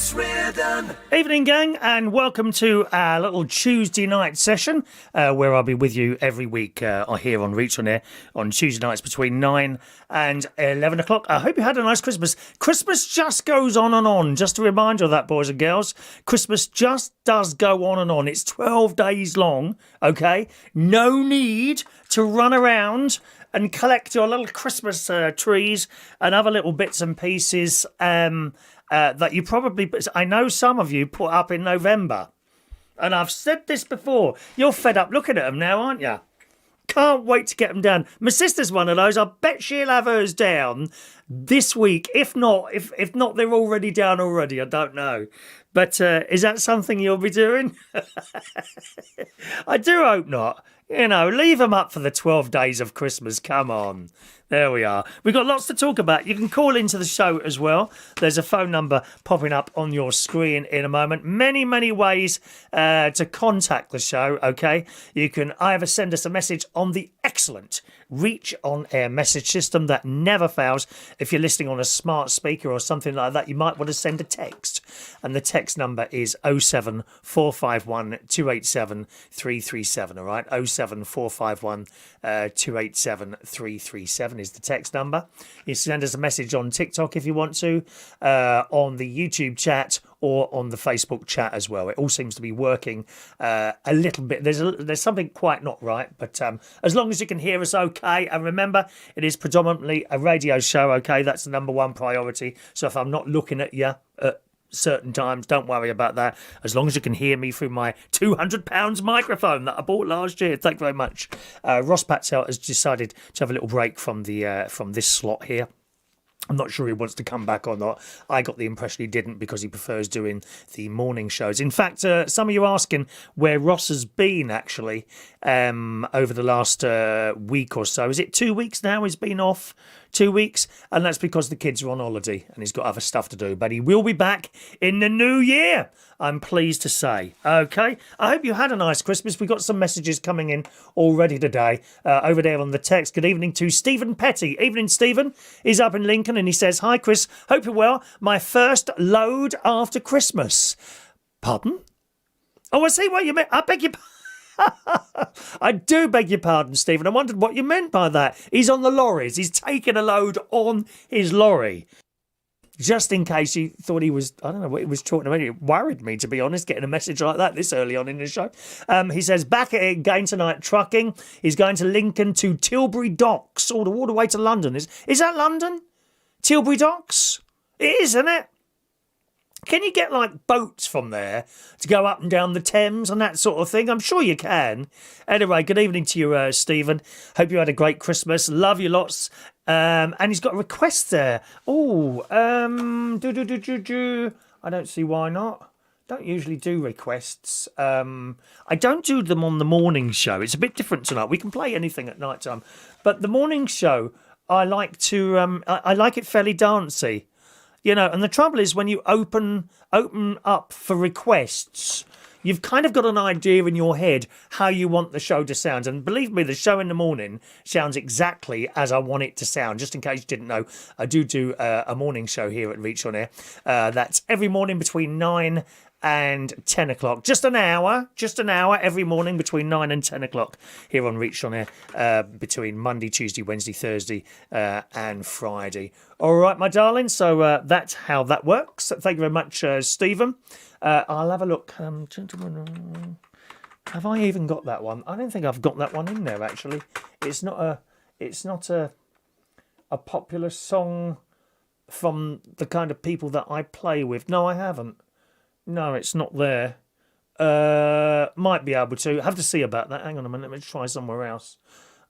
Chris Reardon. Evening, gang, and welcome to our little Tuesday night session where I'll be with you every week here on Reach on Air on Tuesday nights between 9 and 11 o'clock. I hope you had a nice Christmas. Christmas just goes on and on. Just a reminder of that, boys and girls. Christmas just does go on and on. It's 12 days long, okay? No need to run around and collect your little Christmas trees and other little bits and pieces that you probably, I know some of you put up in November. And I've said this before. You're fed up looking at them now, aren't you? Can't wait to get them down. My sister's one of those. I bet she'll have hers down this week. If not, they're already down already. I don't know. But is that something you'll be doing? I do hope not. You know, leave them up for the 12 days of Christmas. Come on. There we are. We've got lots to talk about. You can call into the show as well. There's a phone number popping up on your screen in a moment. Many, many ways to contact the show, okay? You can either send us a message on the excellent Reach on Air message system that never fails. If you're listening on a smart speaker or something like that, you might want to send a text. And the text number is 07451 287 337, all right? 07451 287 337 is the text number. You send us a message on TikTok if you want to, on the YouTube chat, or on the Facebook chat as well. It all seems to be working a little bit. There's something quite not right, but as long as you can hear us okay, and remember, it is predominantly a radio show, okay? That's the number one priority. So if I'm not looking at you at certain times, don't worry about that. As long as you can hear me through my £200 microphone that I bought last year. Thank you very much. Ross Patel has decided to have a little break from this slot here. I'm not sure he wants to come back or not. I got the impression he didn't because he prefers doing the morning shows. In fact, some of you are asking where Ross has been, actually, over the last week or so. Is it 2 weeks now he's been off? 2 weeks? And that's because the kids are on holiday and he's got other stuff to do. But he will be back in the new year, I'm pleased to say. Okay, I hope you had a nice Christmas. We've got some messages coming in already today over there on the text. Good evening to Stephen Petty. Evening, Stephen. He's up in Lincoln and he says, "Hi, Chris. Hope you're well. My first load after Christmas." Pardon? Oh, I see what you meant. I beg your pardon. I do beg your pardon, Stephen. I wondered what you meant by that. He's on the lorries. He's taking a load on his lorry. Just in case you thought he was, I don't know what he was talking about. It worried me, to be honest, getting a message like that this early on in the show. He says, back at it again tonight, trucking. He's going to Lincoln to Tilbury Docks, all the way to London. Is that London? Tilbury Docks? It is, isn't it? Can you get, like, boats from there to go up and down the Thames and that sort of thing? I'm sure you can. Anyway, good evening to you, Stephen. Hope you had a great Christmas. Love you lots. And he's got a request there. Oh, I don't see why not. Don't usually do requests. I don't do them on the morning show. It's a bit different tonight. We can play anything at night time. But the morning show, I like to, I like it fairly dancey. You know, and the trouble is when you open up for requests, you've kind of got an idea in your head how you want the show to sound. And believe me, the show in the morning sounds exactly as I want it to sound. Just in case you didn't know, I do a morning show here at Reach on Air. That's every morning between 9 and 10 o'clock. Just an hour every morning between 9 and 10 o'clock here on Reach on Air, between Monday, Tuesday, Wednesday, Thursday and Friday. All right, my darling, so that's how that works. Thank you very much, Stephen. I'll have a look. Have I even got that one? I don't think I've got that one in there, actually. It's not a popular song from the kind of people that I play with. No, I haven't. No, it's not there. Might be able to. Have to see about that. Hang on a minute. Let me try somewhere else.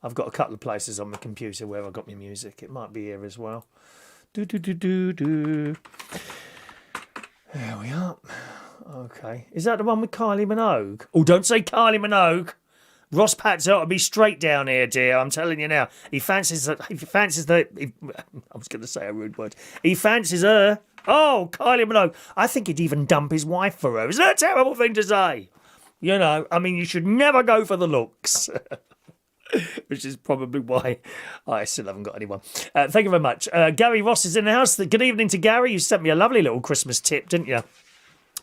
I've got a couple of places on my computer where I got my music. It might be here as well. There we are. Okay. Is that the one with Kylie Minogue? Oh, don't say Kylie Minogue. Ross Pat's ought to be straight down here, dear. I'm telling you now. He fancies I was going to say a rude word. He fancies her. Oh, Kylie Minogue. I think he'd even dump his wife for her. Isn't that a terrible thing to say? You know, I mean, you should never go for the looks. Which is probably why I still haven't got anyone. Thank you very much. Gary Ross is in the house. Good evening to Gary. You sent me a lovely little Christmas tip, didn't you?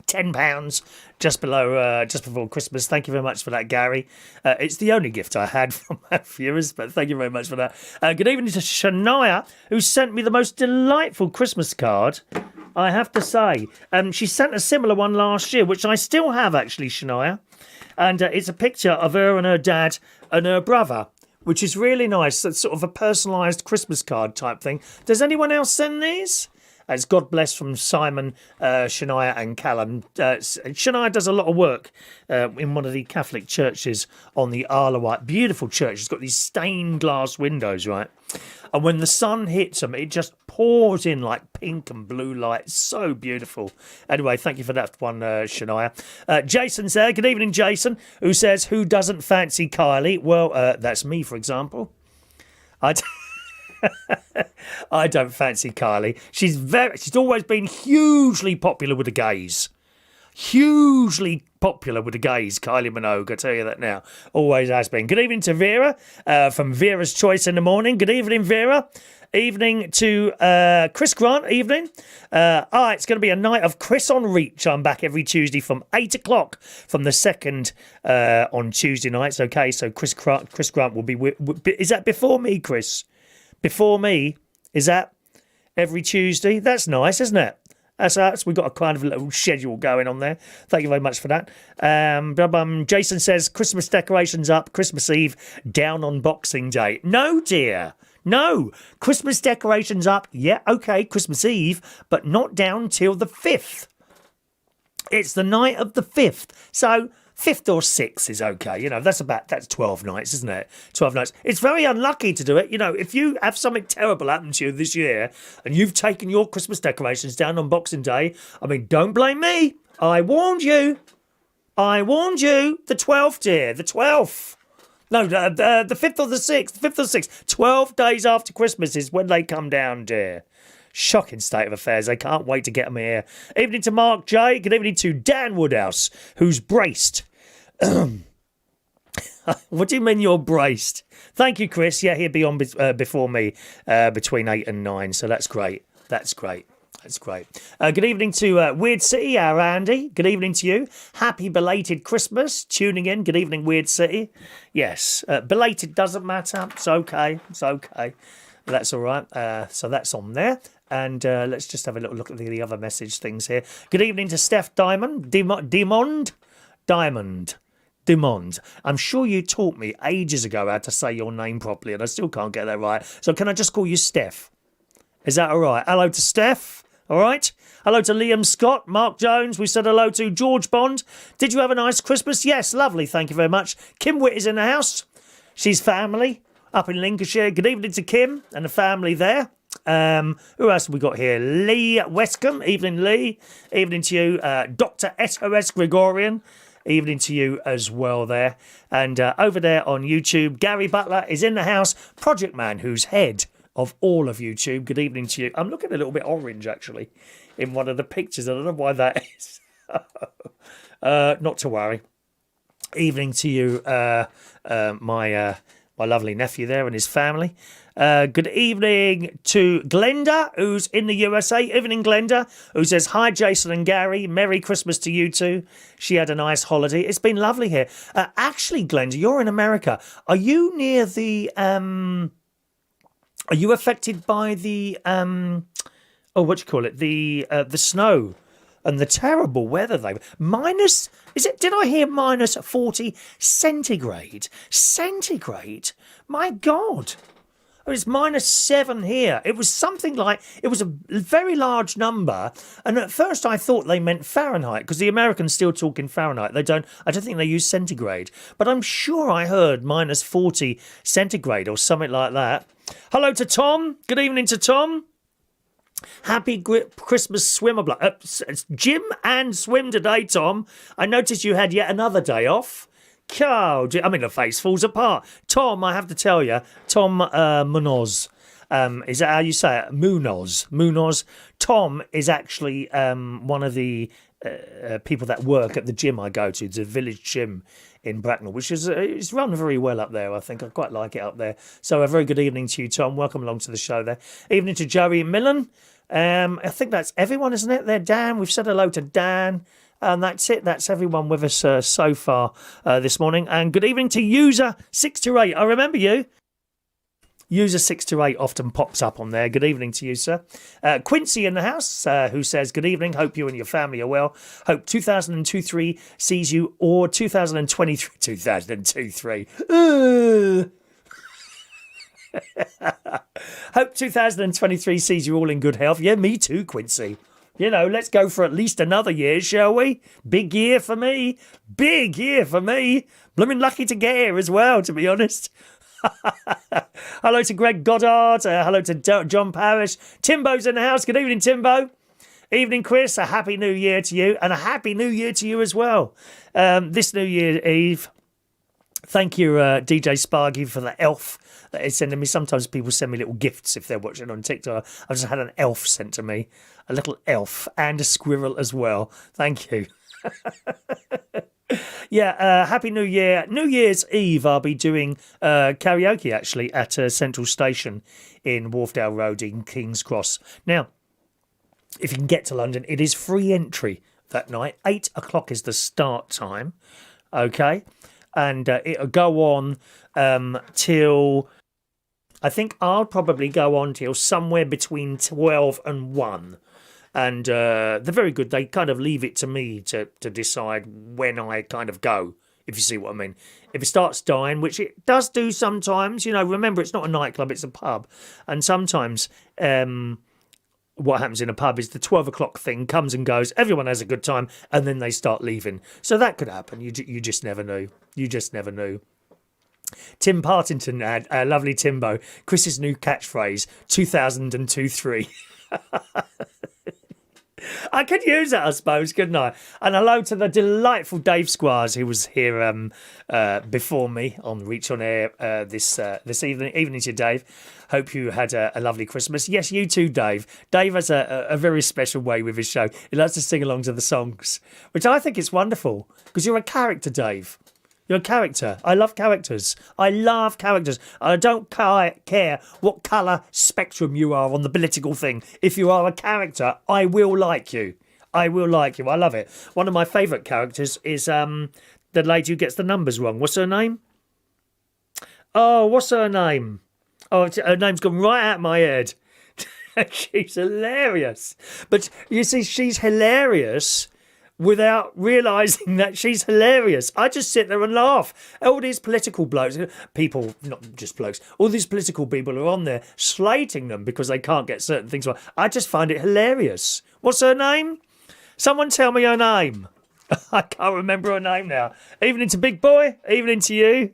£10 just below, just before Christmas. Thank you very much for that, Gary. It's the only gift I had from our viewers, but thank you very much for that. Good evening to Shania, who sent me the most delightful Christmas card, I have to say. She sent a similar one last year, which I still have, actually, Shania. And it's a picture of her and her dad and her brother, which is really nice. It's sort of a personalised Christmas card type thing. Does anyone else send these? It's God bless from Simon, Shania and Callum. Shania does a lot of work in one of the Catholic churches on the Isle of Wight. Beautiful church. It's got these stained glass windows, right? And when the sun hits them, it just pours in like pink and blue light. So beautiful. Anyway, thank you for that one, Shania. Jason's there. Good evening, Jason, who says, who doesn't fancy Kylie? Well, that's me, for example. I don't fancy Kylie. She's always been hugely popular with the gays. Hugely popular with the gays, Kylie Minogue, I tell you that now. Always has been. Good evening to Vera from Vera's Choice in the Morning. Good evening, Vera. Evening to Chris Grant. Evening. It's going to be a night of Chris on Reach. I'm back every Tuesday from 8 o'clock from the 2nd on Tuesday nights. Okay, so Chris Grant will be... Is that before me, Chris? Before me, is that every Tuesday? That's nice, isn't it? That's us. We've got a kind of little schedule going on there. Thank you very much for that. Jason says, Christmas decorations up, Christmas Eve, down on Boxing Day. No, dear. No. Christmas decorations up, yeah, okay, Christmas Eve, but not down till the 5th. It's the night of the 5th. So... 5th or 6th is okay. You know, that's 12 nights, isn't it? 12 nights. It's very unlucky to do it. You know, if you have something terrible happen to you this year and you've taken your Christmas decorations down on Boxing Day, I mean, don't blame me. I warned you. The 12th, dear. The 12th. No, the 5th or the 6th. The 5th or 6th. 12 days after Christmas is when they come down, dear. Shocking state of affairs. I can't wait to get them here. Evening to Mark J. Good evening to Dan Woodhouse, who's braced. What do you mean you're braced? Thank you, Chris. Yeah, he'll be on before me between 8 and 9, so that's great. That's great. Good evening to Weird City, our Andy. Good evening to you. Happy belated Christmas. Tuning in. Good evening, Weird City. Yes, belated doesn't matter. It's okay. That's all right. So that's on there. And let's just have a little look at the other message things here. Good evening to Steph Diamond. Dimond. I'm sure you taught me ages ago how to say your name properly, and I still can't get that right. So can I just call you Steph? Is that all right? Hello to Steph. All right. Hello to Liam Scott, Mark Jones. We said hello to George Bond. Did you have a nice Christmas? Yes, lovely. Thank you very much. Kim Witt is in the house. She's family up in Lincolnshire. Good evening to Kim and the family there. Who else have we got here? Lee Westcombe. Evening, Lee. Evening to you. Dr. SOS Gregorian. Evening to you as well there. And over there on YouTube, Gary Butler is in the house. Project Man, who's head of all of YouTube. Good evening to you. I'm looking a little bit orange, actually, in one of the pictures. I don't know why that is. Not to worry. Evening to you, my lovely nephew there and his family. Good evening to Glenda, who's in the USA. Evening, Glenda, who says, hi, Jason and Gary. Merry Christmas to you two. She had a nice holiday. It's been lovely here. Actually, Glenda, you're in America. Are you near the... are you affected by the... the snow and the terrible weather minus... Did I hear minus 40 centigrade? Centigrade? My God. It's -7 here. It was something like... It was a very large number. And at first I thought they meant Fahrenheit, because the Americans still talk in Fahrenheit. I don't think they use centigrade. But I'm sure I heard minus 40 centigrade or something like that. Hello to Tom. Good evening to Tom. Happy Christmas swimmer. It's gym and swim today, Tom. I noticed you had yet another day off. God, the face falls apart. Tom, I have to tell you, Tom Munoz. Is that how you say it? Munoz. Tom is actually one of the people that work at the gym I go to, the village gym in Bracknell, which is it's run very well up there. I think I quite like it up there. So a very good evening to you, Tom. Welcome along to the show there. Evening to Joey Millen. I think that's everyone, isn't it? There, Dan. We've said hello to Dan. And that's it. That's everyone with us so far this morning. And good evening to user 628. I remember you. User 628 often pops up on there. Good evening to you, sir. Quincy in the house, who says, good evening. Hope you and your family are well. Hope 2023 sees you, or 2023. 2023. Hope 2023 sees you all in good health. Yeah, me too, Quincy. You know, let's go for at least another year, shall we? Big year for me. Big year for me. Blooming lucky to get here as well, to be honest. Hello to Greg Goddard. Hello to John Parrish. Timbo's in the house. Good evening, Timbo. Evening, Chris. A happy new year to you, and a happy new year to you as well. This New Year Eve, thank you, DJ Spargy, for the elf that is sending me. Sometimes people send me little gifts if they're watching on TikTok. I've just had an elf sent to me, a little elf, and a squirrel as well. Thank you. Yeah, Happy New Year. New Year's Eve, I'll be doing karaoke, actually, at Central Station in Wharfdale Road in King's Cross. Now, if you can get to London, it is free entry that night. 8 o'clock is the start time, okay? And it'll go on till... I think I'll probably go on till somewhere between 12 and 1. And they're very good. They kind of leave it to me to decide when I kind of go, if you see what I mean. If it starts dying, which it does do sometimes, you know, remember, it's not a nightclub, it's a pub. And sometimes what happens in a pub is the 12 o'clock thing comes and goes, everyone has a good time, and then they start leaving. So that could happen. You just never knew. You just never knew. Tim Partington had lovely Timbo. Chris's new catchphrase, 2002-3. I could use that, I suppose, couldn't I? And hello to the delightful Dave Squires, who was here before me on Reach on Air this evening. Evening to you, Dave. Hope you had a lovely Christmas. Yes, you too, Dave. Dave has a very special way with his show. He likes to sing along to the songs, which I think is wonderful, because you're a character, Dave. You're a character. I love characters. I love characters. I don't care what colour spectrum you are on the political thing. If you are a character, I will like you. I will like you. I love it. One of my favourite characters is the lady who gets the numbers wrong. What's her name? Oh, what's her name? Oh, her name's gone right out of my head. She's hilarious. But you see, she's hilarious without realising that she's hilarious. I just sit there and laugh. All these political blokes, people, not just blokes, all these political people are on there slating them because they can't get certain things right. I just find it hilarious. What's her name? Someone tell me her name. I can't remember her name now. Evening to Big Boy. Evening to you.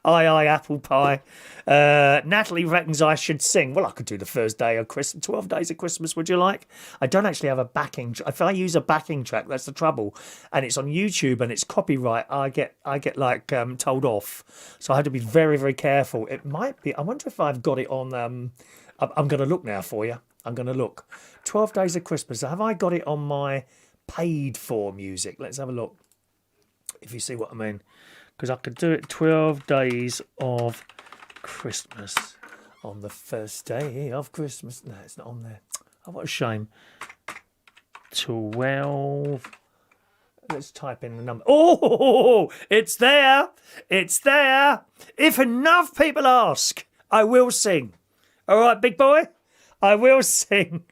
Aye, apple pie. Natalie reckons I should sing. Well, I could do the first day of Christmas, 12 days of Christmas, would you like? I don't actually have a backing. If I use a backing track, that's the trouble. And it's on YouTube and it's copyright. I get like told off. So I have to be very, very careful. It might be. I wonder if I've got it on. I'm going to look now for you. I'm going to look. 12 days of Christmas. Have I got it on my paid for music? Let's have a look, if you see what I mean, because I could do it 12 days of Christmas on the first day of Christmas. No, it's not on there. Oh, what a shame. 12. Let's type in the number. Oh, it's there. It's there. If enough people ask, I will sing. All right, big boy, I will sing.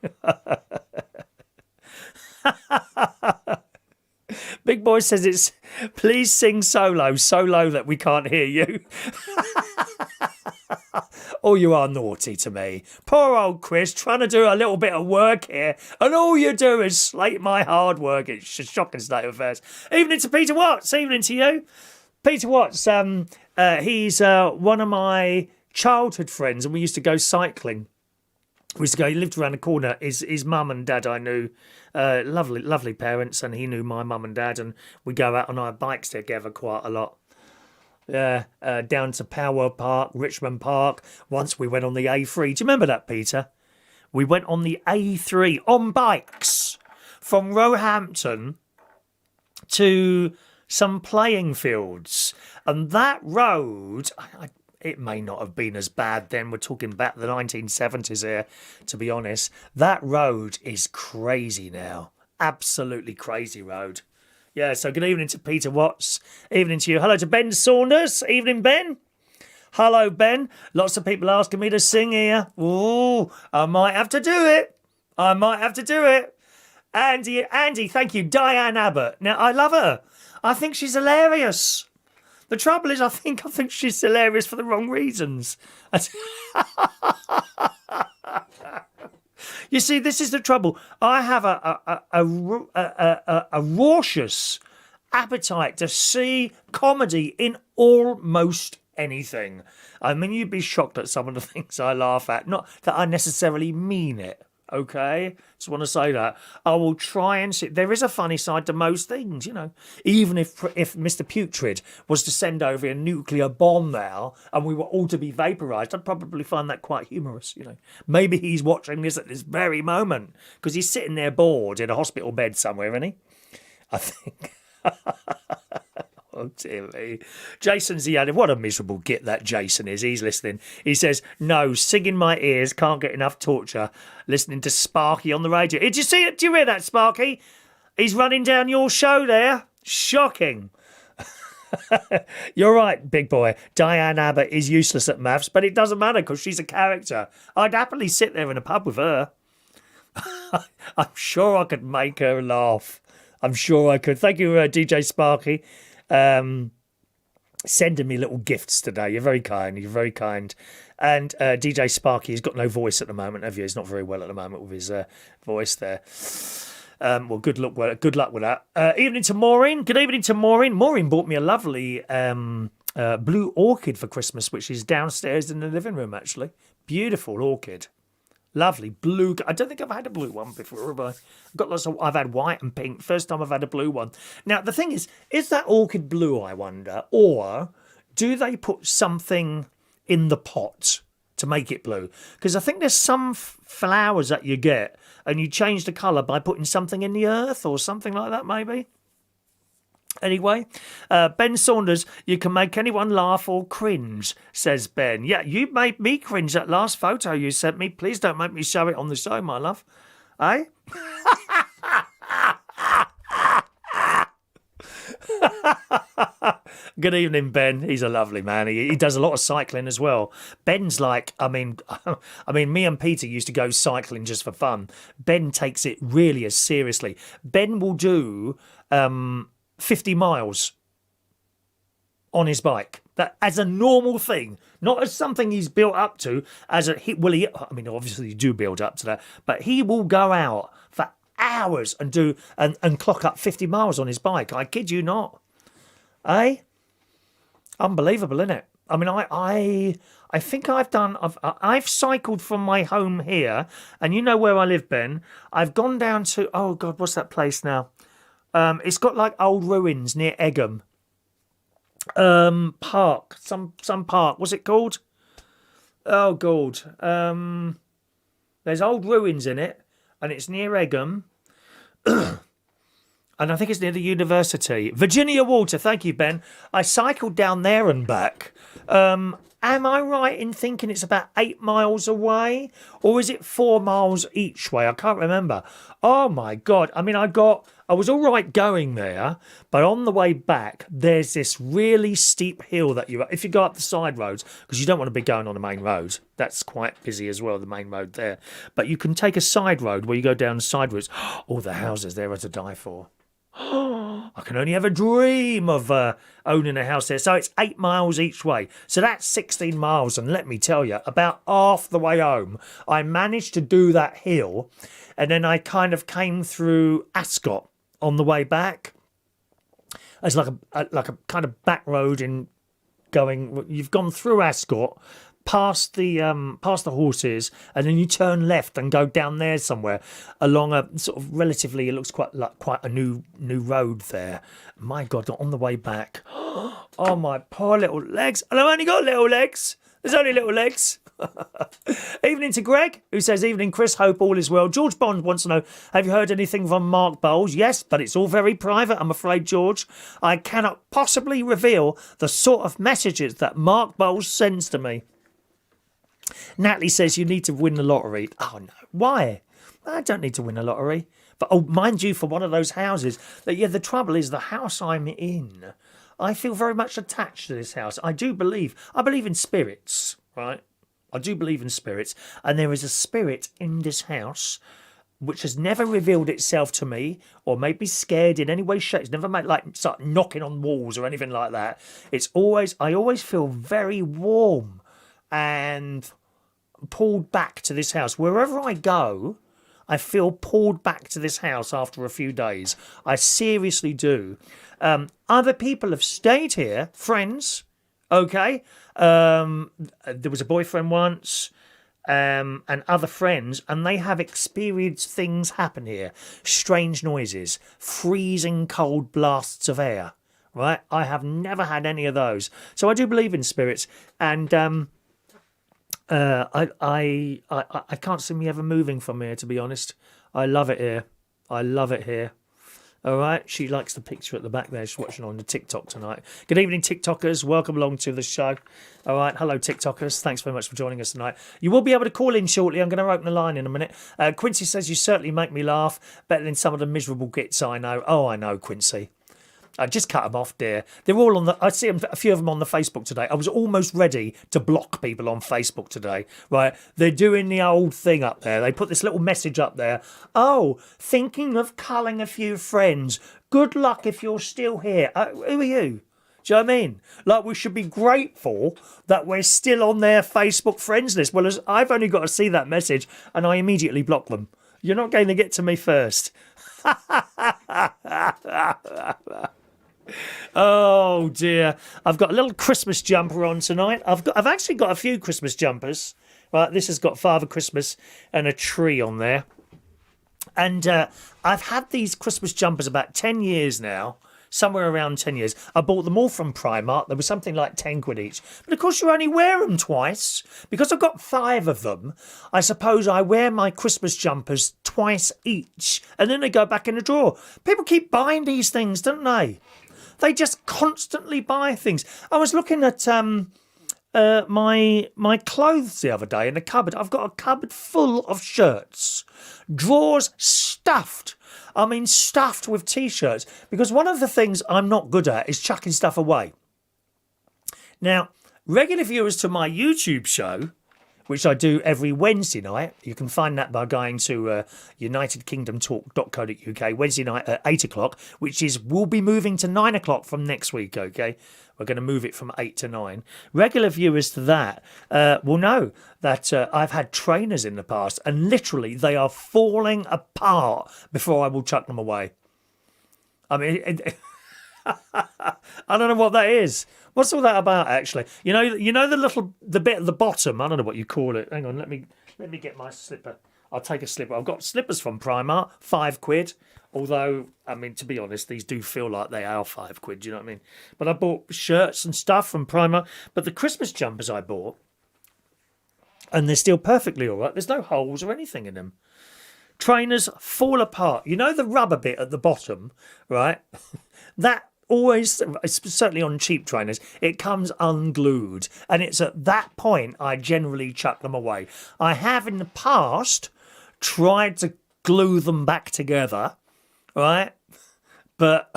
Big Boy says it's please sing solo, so low that we can't hear you. Oh, you are naughty to me. Poor old Chris, trying to do a little bit of work here, and all you do is slate my hard work. It's a shocking state of affairs. Evening to Peter Watts. Evening to you. Peter Watts, he's one of my childhood friends, and we used to go cycling. We used to go, he lived around the corner. His mum and dad I knew, lovely parents, and he knew my mum and dad, and we go out on our bikes together quite a lot. Yeah, down to Power Park, Richmond Park. Once we went on the A3. Do you remember that, Peter? We went on the A3 on bikes from Roehampton to some playing fields. And that road, it may not have been as bad then. We're talking about the 1970s here, to be honest. That road is crazy now. Absolutely crazy road. Yeah, so good evening to Peter Watts. Evening to you. Hello to Ben Saunders. Evening, Ben. Hello, Ben. Lots of people asking me to sing here. Ooh, I might have to do it. Andy, thank you. Diane Abbott. Now, I love her. I think she's hilarious. The trouble is, I think she's hilarious for the wrong reasons. You see, this is the trouble. I have a raucous appetite to see comedy in almost anything. I mean, you'd be shocked at some of the things I laugh at. Not that I necessarily mean it. Okay, just want to say that I will try and see. There is a funny side to most things, you know. Even if Mr. Putrid was to send over a nuclear bomb now, and we were all to be vaporised, I'd probably find that quite humorous, you know. Maybe he's watching this at this very moment because he's sitting there bored in a hospital bed somewhere, isn't he? I think. Oh, dear me. Jason's the other. What a miserable git that Jason is. He's listening. He says, no, singing my ears, can't get enough torture, listening to Sparky on the radio. Did you see it? Do you hear that, Sparky? He's running down your show there. Shocking. You're right, big boy. Diane Abbott is useless at maths, but it doesn't matter because she's a character. I'd happily sit there in a pub with her. I'm sure I could make her laugh. I'm sure I could. Thank you, DJ Sparky. Sending me little gifts today. You're very kind. And DJ Sparky has got no voice at the moment, have you? He's not very well at the moment with his voice there. Well, good luck with that. Evening to Maureen. Good evening to Maureen. Maureen bought me a lovely blue orchid for Christmas, which is downstairs in the living room, actually. Beautiful orchid. Lovely blue. I don't think I've had a blue one before, have I? I've had white and pink. First time I've had a blue one. Now, the thing is that orchid blue, I wonder, or do they put something in the pot to make it blue? Because I think there's some flowers that you get and you change the colour by putting something in the earth or something like that, maybe. Anyway, Ben Saunders, you can make anyone laugh or cringe, says Ben. Yeah, you made me cringe that last photo you sent me. Please don't make me show it on the show, my love. Eh? Good evening, Ben. He's a lovely man. He does a lot of cycling as well. Ben's like, I mean, me and Peter used to go cycling just for fun. Ben takes it really as seriously. Ben will do 50 miles on his bike, that as a normal thing, not as something he's built up to. Obviously you do build up to that, but he will go out for hours and do and clock up 50 miles on his bike. I kid you not. Unbelievable, isn't it? I mean, I think I've cycled from my home here, and you know where I live, Ben. I've gone down to, oh God, what's that place now? It's got like old ruins near Egham. Park, some park. What's it called? Oh God. There's old ruins in it, and it's near Egham. And I think it's near the university. Virginia Water, thank you, Ben. I cycled down there and back. Am I right in thinking it's about 8 miles away? Or is it 4 miles each way? I can't remember. Oh, my God. I mean, I was all right going there, but on the way back, there's this really steep hill that if you go up the side roads, because you don't want to be going on the main road. That's quite busy as well, the main road there. But you can take a side road where you go down the side roads. All the houses there are to die for. I can only ever dream of owning a house there. So it's 8 miles each way. So that's 16 miles. And let me tell you, about half the way home, I managed to do that hill. And then I kind of came through Ascot on the way back. It's like a kind of back road you've gone through Ascot, past the horses, and then you turn left and go down there somewhere along a sort of relatively, it looks quite a new road there. My God, on the way back, oh my poor little legs, and I've only got little legs. There's only little legs. Evening to Greg, who says, evening Chris, hope all is well. George Bond wants to know, have you heard anything from Mark Bowles? Yes, but it's all very private, I'm afraid, George. I cannot possibly reveal the sort of messages that Mark Bowles sends to me. Natalie says you need to win the lottery. Oh, no. Why? I don't need to win the lottery. But oh, mind you, for one of those houses, the trouble is the house I'm in, I feel very much attached to this house. I believe in spirits, right? I do believe in spirits, and there is a spirit in this house which has never revealed itself to me or made me scared in any way, shape. It's never made start knocking on walls or anything like that. I always feel very warm and pulled back to this house. Wherever I go, I feel pulled back to this house after a few days. I seriously do. Other people have stayed here, friends, okay? There was a boyfriend once, and other friends, and they have experienced things happen here. Strange noises, freezing cold blasts of air, right? I have never had any of those. So I do believe in spirits, and I can't see me ever moving from here, to be honest. I love it here. I love it here. All right, she likes the picture at the back there. She's watching on the TikTok tonight. Good evening, TikTokers. Welcome along to the show. All right, hello, TikTokers. Thanks very much for joining us tonight. You will be able to call in shortly. I'm going to open the line in a minute. Quincy says you certainly make me laugh better than some of the miserable gits I know. Oh, I know, Quincy. I just cut them off, dear. They're all on the... I see a few of them on the Facebook today. I was almost ready to block people on Facebook today, right? They're doing the old thing up there. They put this little message up there. Oh, thinking of culling a few friends. Good luck if you're still here. Who are you? Do you know what I mean? Like, we should be grateful that we're still on their Facebook friends list. Well, as I've only got to see that message, and I immediately block them. You're not going to get to me first. Oh dear, I've got a little Christmas jumper on tonight. I've actually got a few Christmas jumpers. Right, this has got Father Christmas and a tree on there. And I've had these Christmas jumpers about 10 years now, somewhere around 10 years. I bought them all from Primark. There was something like 10 quid each. But of course you only wear them twice. Because I've got 5 of them, I suppose I wear my Christmas jumpers twice each. And then they go back in the drawer. People keep buying these things, don't they? They just constantly buy things. I was looking at my clothes the other day in the cupboard. I've got a cupboard full of shirts. Drawers stuffed. I mean, stuffed with T-shirts. Because one of the things I'm not good at is chucking stuff away. Now, regular viewers to my YouTube show, which I do every Wednesday night. You can find that by going to unitedkingdomtalk.co.uk, Wednesday night at 8 o'clock, we'll be moving to 9 o'clock from next week, okay? We're going to move it from 8 to 9. Regular viewers to that will know that I've had trainers in the past, and literally they are falling apart before I will chuck them away. I mean, I don't know what that is. What's all that about, actually? You know the bit at the bottom. I don't know what you call it. Hang on, let me get my slipper. I'll take a slipper. I've got slippers from Primark, 5 quid. Although, I mean, to be honest, these do feel like they are 5 quid. Do you know what I mean? But I bought shirts and stuff from Primark. But the Christmas jumpers I bought, and they're still perfectly all right. There's no holes or anything in them. Trainers fall apart. You know the rubber bit at the bottom, right? That always, certainly on cheap trainers, it comes unglued. And it's at that point I generally chuck them away. I have in the past tried to glue them back together, right? But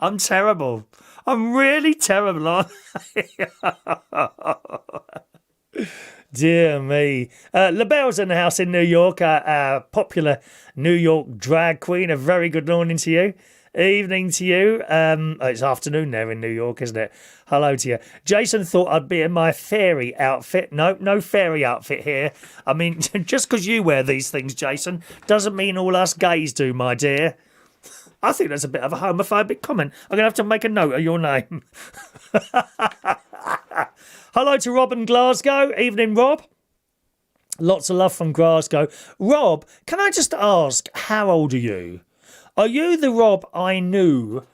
I'm terrible. I'm really terrible, aren't I? Dear me. LaBelle's in the house in New York, our popular New York drag queen. A very good morning to you. Evening to you. It's afternoon there in New York, isn't it? Hello to you. Jason thought I'd be in my fairy outfit. No fairy outfit here. I mean, just because you wear these things, Jason, doesn't mean all us gays do, my dear. I think that's a bit of a homophobic comment. I'm going to have to make a note of your name. Hello to Rob in Glasgow. Evening, Rob. Lots of love from Glasgow. Rob, can I just ask, how old are you? Are you the Rob I knew?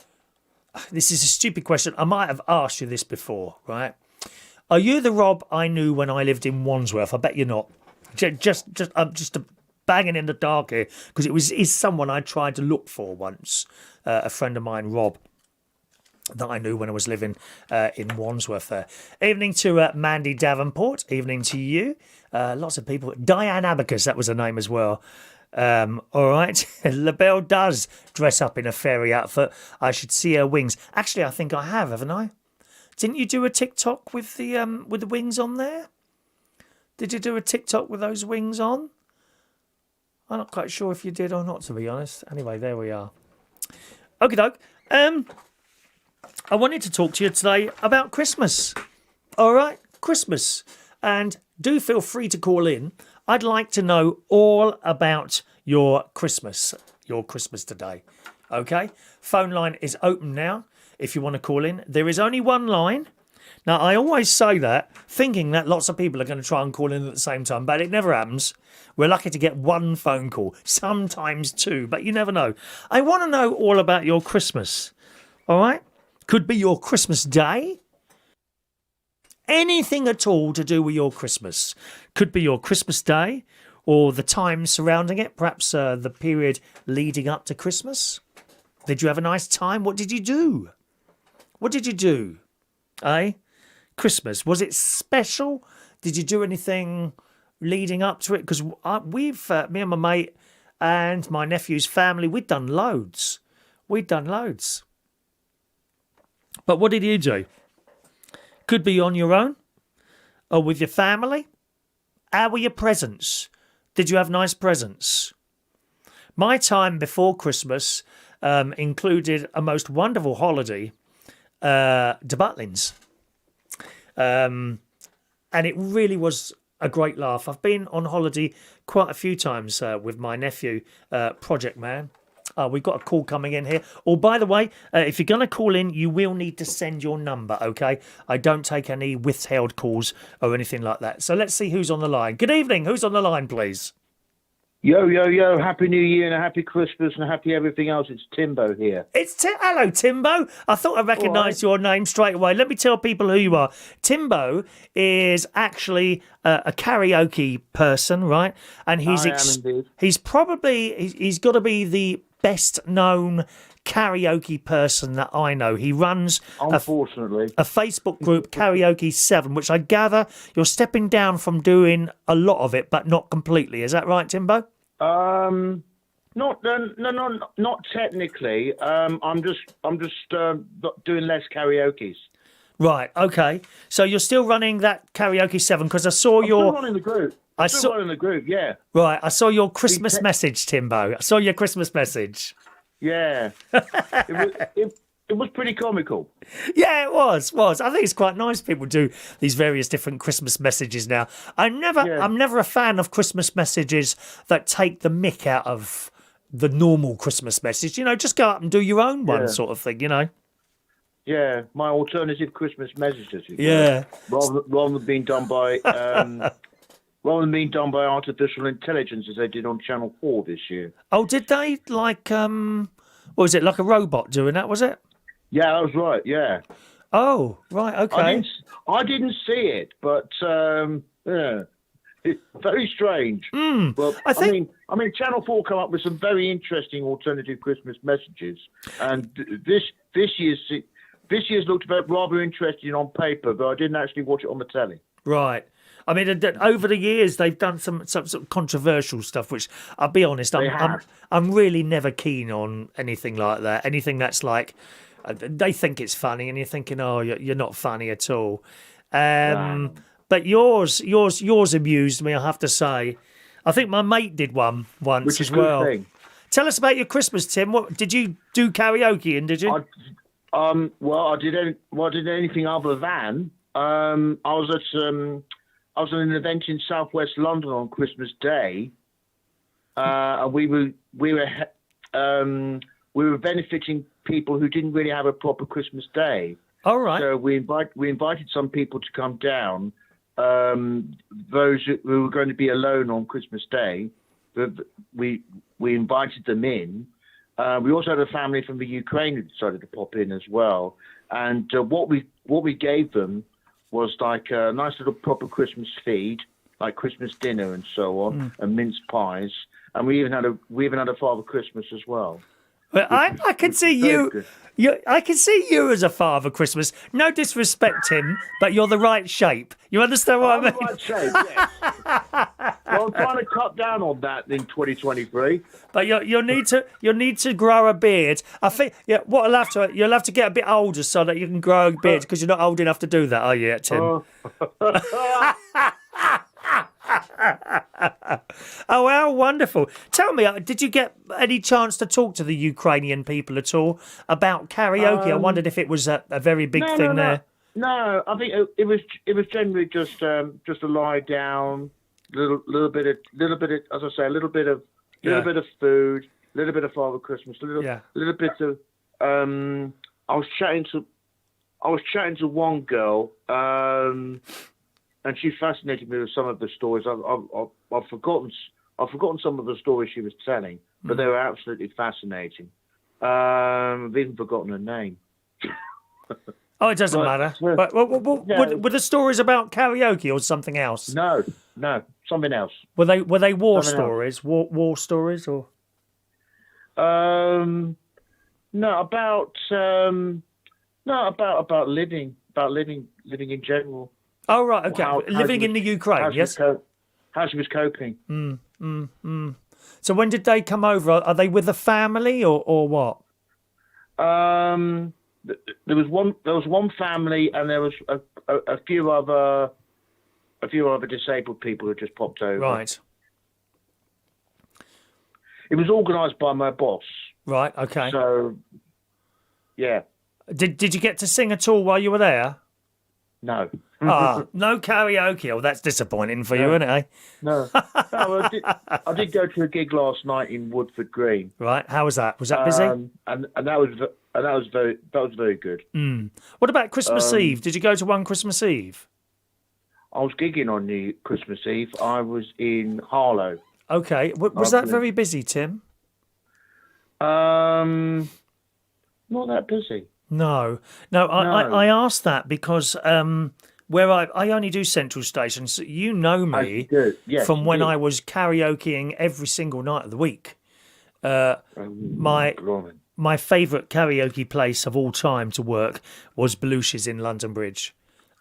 This is a stupid question. I might have asked you this before, right? Are you the Rob I knew when I lived in Wandsworth? I bet you're not. I'm just banging in the dark here because is someone I tried to look for once. A friend of mine, Rob, that I knew when I was living in Wandsworth there. Evening to Mandy Davenport. Evening to you. Lots of people. Diane Abacus, that was her name as well. All right. LaBelle does dress up in a fairy outfit. I should see her wings. Actually, I think I have, haven't I? Didn't you do a TikTok with the wings on there? Did you do a TikTok with those wings on? I'm not quite sure if you did or not, to be honest. Anyway, there we are. Okie doke. I wanted to talk to you today about Christmas. All right, Christmas. And do feel free to call in. I'd like to know all about your Christmas today. Okay? Phone line is open now if you want to call in. There is only one line. Now, I always say that thinking that lots of people are going to try and call in at the same time, but it never happens. We're lucky to get one phone call, sometimes two, but you never know. I want to know all about your Christmas. All right? Could be your Christmas day. Anything at all to do with your Christmas. Could be your Christmas day or the time surrounding it, perhaps the period leading up to Christmas. Did you have a nice time? What did you do? What did you do? Eh? Christmas. Was it special? Did you do anything leading up to it? Because me and my mate and my nephew's family, we'd done loads. But what did you do? Could be on your own or with your family. How were your presents? Did you have nice presents? My time before Christmas included a most wonderful holiday to Butlins. And it really was a great laugh. I've been on holiday quite a few times with my nephew, Project Man. We've got a call coming in here. Oh, by the way, if you're going to call in, you will need to send your number, okay? I don't take any withheld calls or anything like that. So let's see who's on the line. Good evening. Who's on the line, please? Yo. Happy New Year and a happy Christmas and a happy everything else. It's Timbo here. Hello, Timbo. I thought I recognised your name straight away. Let me tell people who you are. Timbo is actually a karaoke person, right? And he's he's got to be the best known karaoke person that I know. He runs unfortunately a Facebook group, Karaoke 7, which I gather you're stepping down from doing a lot of it, but not completely. Is that right, Timbo? Not technically. I'm just doing less karaoke's. Right. Okay. So you're still running that Karaoke 7 because I saw still running the group. Still running the group. Yeah. Right. I saw your Christmas message, Timbo. I saw your Christmas message. Yeah. It was pretty comical. Yeah, it was. I think it's quite nice people do these various different Christmas messages now. I'm never a fan of Christmas messages that take the mick out of the normal Christmas message. You know, just go up and do your own one sort of thing, you know. Yeah, my alternative Christmas messages. Yeah. Rather than being done by artificial intelligence as they did on Channel 4 this year. Oh, did they? Like, what was it, like a robot doing that, was it? Yeah, that was right, yeah. Oh, right, okay. I didn't see it, but yeah, it's very strange. Well, I mean, Channel 4 come up with some very interesting alternative Christmas messages, and this year's looked rather interesting on paper, but I didn't actually watch it on the telly. Right. I mean, over the years, they've done some sort of controversial stuff, which I'll be honest, I'm really never keen on anything like that. Anything that's like, they think it's funny, and you're thinking, oh, you're not funny at all. But yours amused me, I have to say. I think my mate did one once as well. Thing. Tell us about your Christmas, Tim. What did you do karaoke in? Did you? I did anything other than I was at an event in Southwest London on Christmas Day, and we were benefiting people who didn't really have a proper Christmas Day. All right. So we invited some people to come down, those who were going to be alone on Christmas Day. We invited them in. We also had a family from the Ukraine who decided to pop in as well. And what we gave them was like a nice little proper Christmas feed, like Christmas dinner and so on, and mince pies. And we even had a Father Christmas as well. Well, I can see you. I can see you as a Father Christmas. No disrespect, Tim, but you're the right shape. You understand what I mean? The right shape, yes. Well, I'm trying to cut down on that in 2023. But you'll need to grow a beard. I think what you'll have to get a bit older so that you can grow a beard because you're not old enough to do that, are you, Tim? Oh, how wonderful! Tell me, did you get any chance to talk to the Ukrainian people at all about karaoke? I wondered if it was a very big thing there. No, I think it was generally just a lie down, little bit of, as I say, a little bit of food, a little bit of Father Christmas, a little bit of. I was chatting to one girl, and she fascinated me with some of the stories. I've forgotten some of the stories she was telling, but they were absolutely fascinating. I've even forgotten her name. Oh, it doesn't matter. But were the stories about karaoke or something else? No, something else. Were they war stories? War stories or? No, about living in general. Oh right, okay. Living in the Ukraine, yes. How she was coping. So when did they come over? Are they with a family or what? There was one family, and there was a few other disabled people who just popped over. Right. It was organised by my boss. Right. Okay. So, yeah. Did you get to sing at all while you were there? No. No karaoke. Oh, that's disappointing for you, isn't it? Eh? No. I did go to a gig last night in Woodford Green. Right. How was that? Was that busy? And that was very good. What about Christmas Eve? Did you go to one Christmas Eve? I was gigging on the Christmas Eve. I was in Harlow. Okay. Was that very busy, Tim? Not that busy. No. I asked that because where I only do Central Station, so you know me from when I was karaokeing every single night of the week. My favourite karaoke place of all time to work was Belushi's in London Bridge.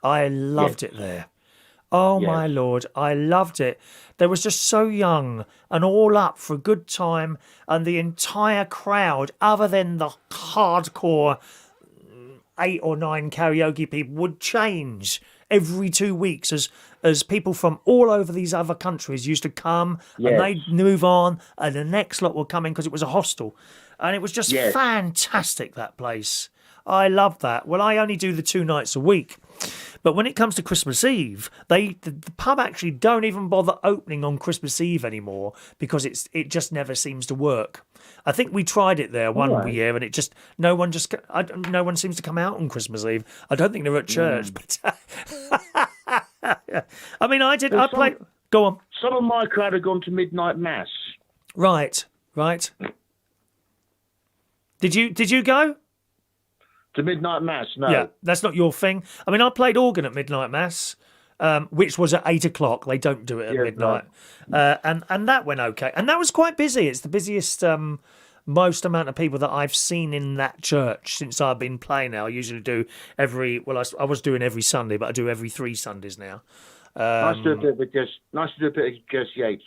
I loved it there. Oh, my Lord, I loved it. They was just so young and all up for a good time, and the entire crowd, other than the hardcore 8 or 9 karaoke people, would change every 2 weeks as people from all over these other countries used to come and they'd move on, and the next lot were coming because it was a hostel. And it was just fantastic, that place. I loved that. Well, I only do the 2 nights a week. But when it comes to Christmas Eve, the pub actually don't even bother opening on Christmas Eve anymore because it just never seems to work. I think we tried it there one year, and no one seems to come out on Christmas Eve. I don't think they're at church, but I mean, I played. Go on. Some of my crowd had gone to midnight mass. Right. Did you go? To midnight mass? No. Yeah, that's not your thing. I mean, I played organ at midnight mass, which was at 8 o'clock. They don't do it at midnight. No. And that went okay. And that was quite busy. It's the busiest, most amount of people that I've seen in that church since I've been playing now. I usually do I was doing every Sunday, but I do every 3 Sundays now. Nice to do a bit of Jess Yates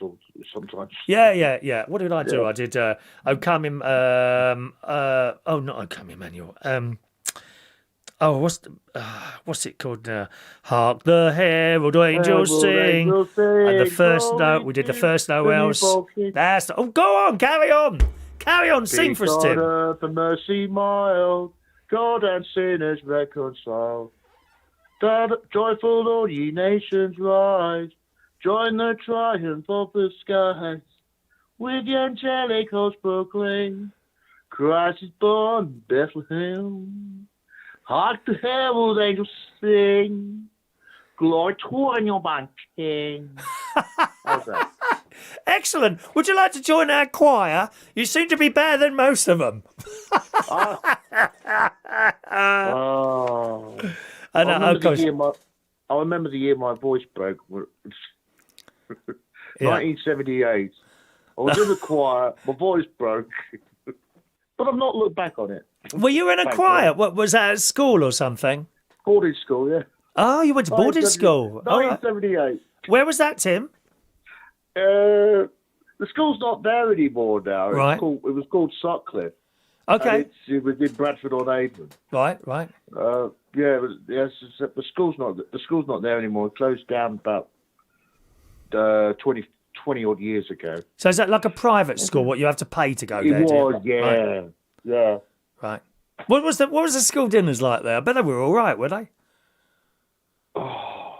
sometimes. Yeah. What did I do? I did O Come not O Come Emmanuel. What's it called now? Hark the herald angels sing. And the first note, we did the first Noels. Go on, carry on, sing for us, Tim. God, the mercy mild, God and sinners reconciled. Joyful all ye nations rise, join the triumph of the skies. With the angelic host proclaim, Christ is born in Bethlehem. Hark the herald angels sing, glory to on your man king. How's that? Excellent. Would you like to join our choir? You seem to be better than most of them. I remember the year my voice broke. 1978. I was in the choir. My voice broke, but I've not looked back on it. Were you in a choir? What was that, at school or something? Boarding school, yeah. Oh, you went to boarding school. 1978. Where was that, Tim? The school's not there anymore now. Right. It was called Sutcliffe. Okay. It was in Bradford-on-Avon. Right. The school's not there anymore. It closed down about 20 odd years ago. So is that like a private school? What you have to pay to go there? It was, yeah, Right. yeah. Right. What was the school dinners like there? I bet they were all right, were they? Oh,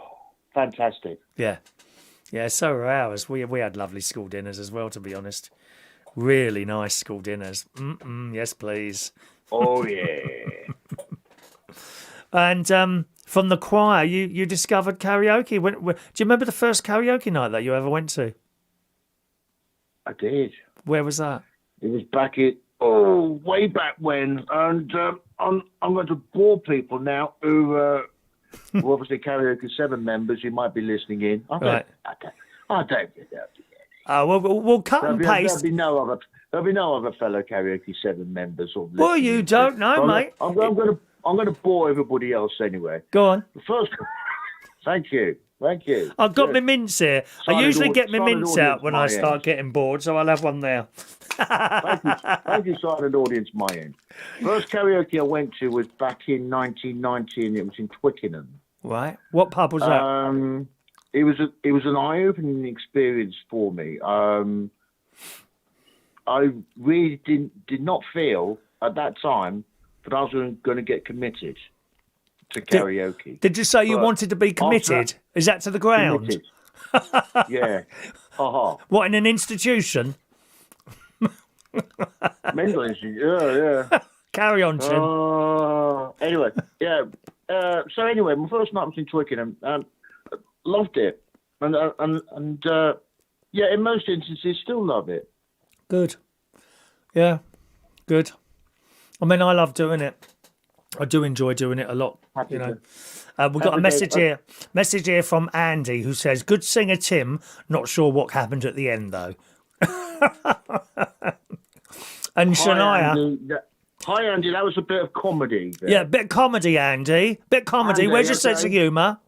fantastic. Yeah. Yeah, so were ours. We had lovely school dinners as well, to be honest. Really nice school dinners. Yes, please. Oh, yeah. And from the choir, you discovered karaoke. Do you remember the first karaoke night that you ever went to? I did. Where was that? It was way back when. And I'm going to bore people now who obviously Karaoke 7 members who might be listening in. I don't think they'll be We'll cut and paste. There'll be no other fellow Karaoke 7 members. Well, you don't know, mate. I'm going to bore everybody else anyway. Go on. First, thank you. I've got my mints here. I usually get my mints out when I start getting bored, so I'll have one there. Thank you, silent audience, my end. First karaoke I went to was back in 1990, and it was in Twickenham. Right. What pub was that? It was an eye-opening experience for me. I really did not feel at that time that I was going to get committed to karaoke. Did you say you wanted to be committed? Is that to the ground? Committed. Yeah. Ha-ha. What, in an institution? Mental institution. Yeah. Carry on, Tim. Anyway, yeah. So anyway, my first night was in Twickenham. Loved it, and in most instances, still love it. Good. Yeah. Good. I mean, I love doing it. I do enjoy doing it a lot. We've got a message here from Andy who says, "Good singer Tim. Not sure what happened at the end though." And Shania. Hi, Andy. That was a bit of comedy. There. Yeah, bit comedy, Andy. Bit comedy. Where's your sense of humour?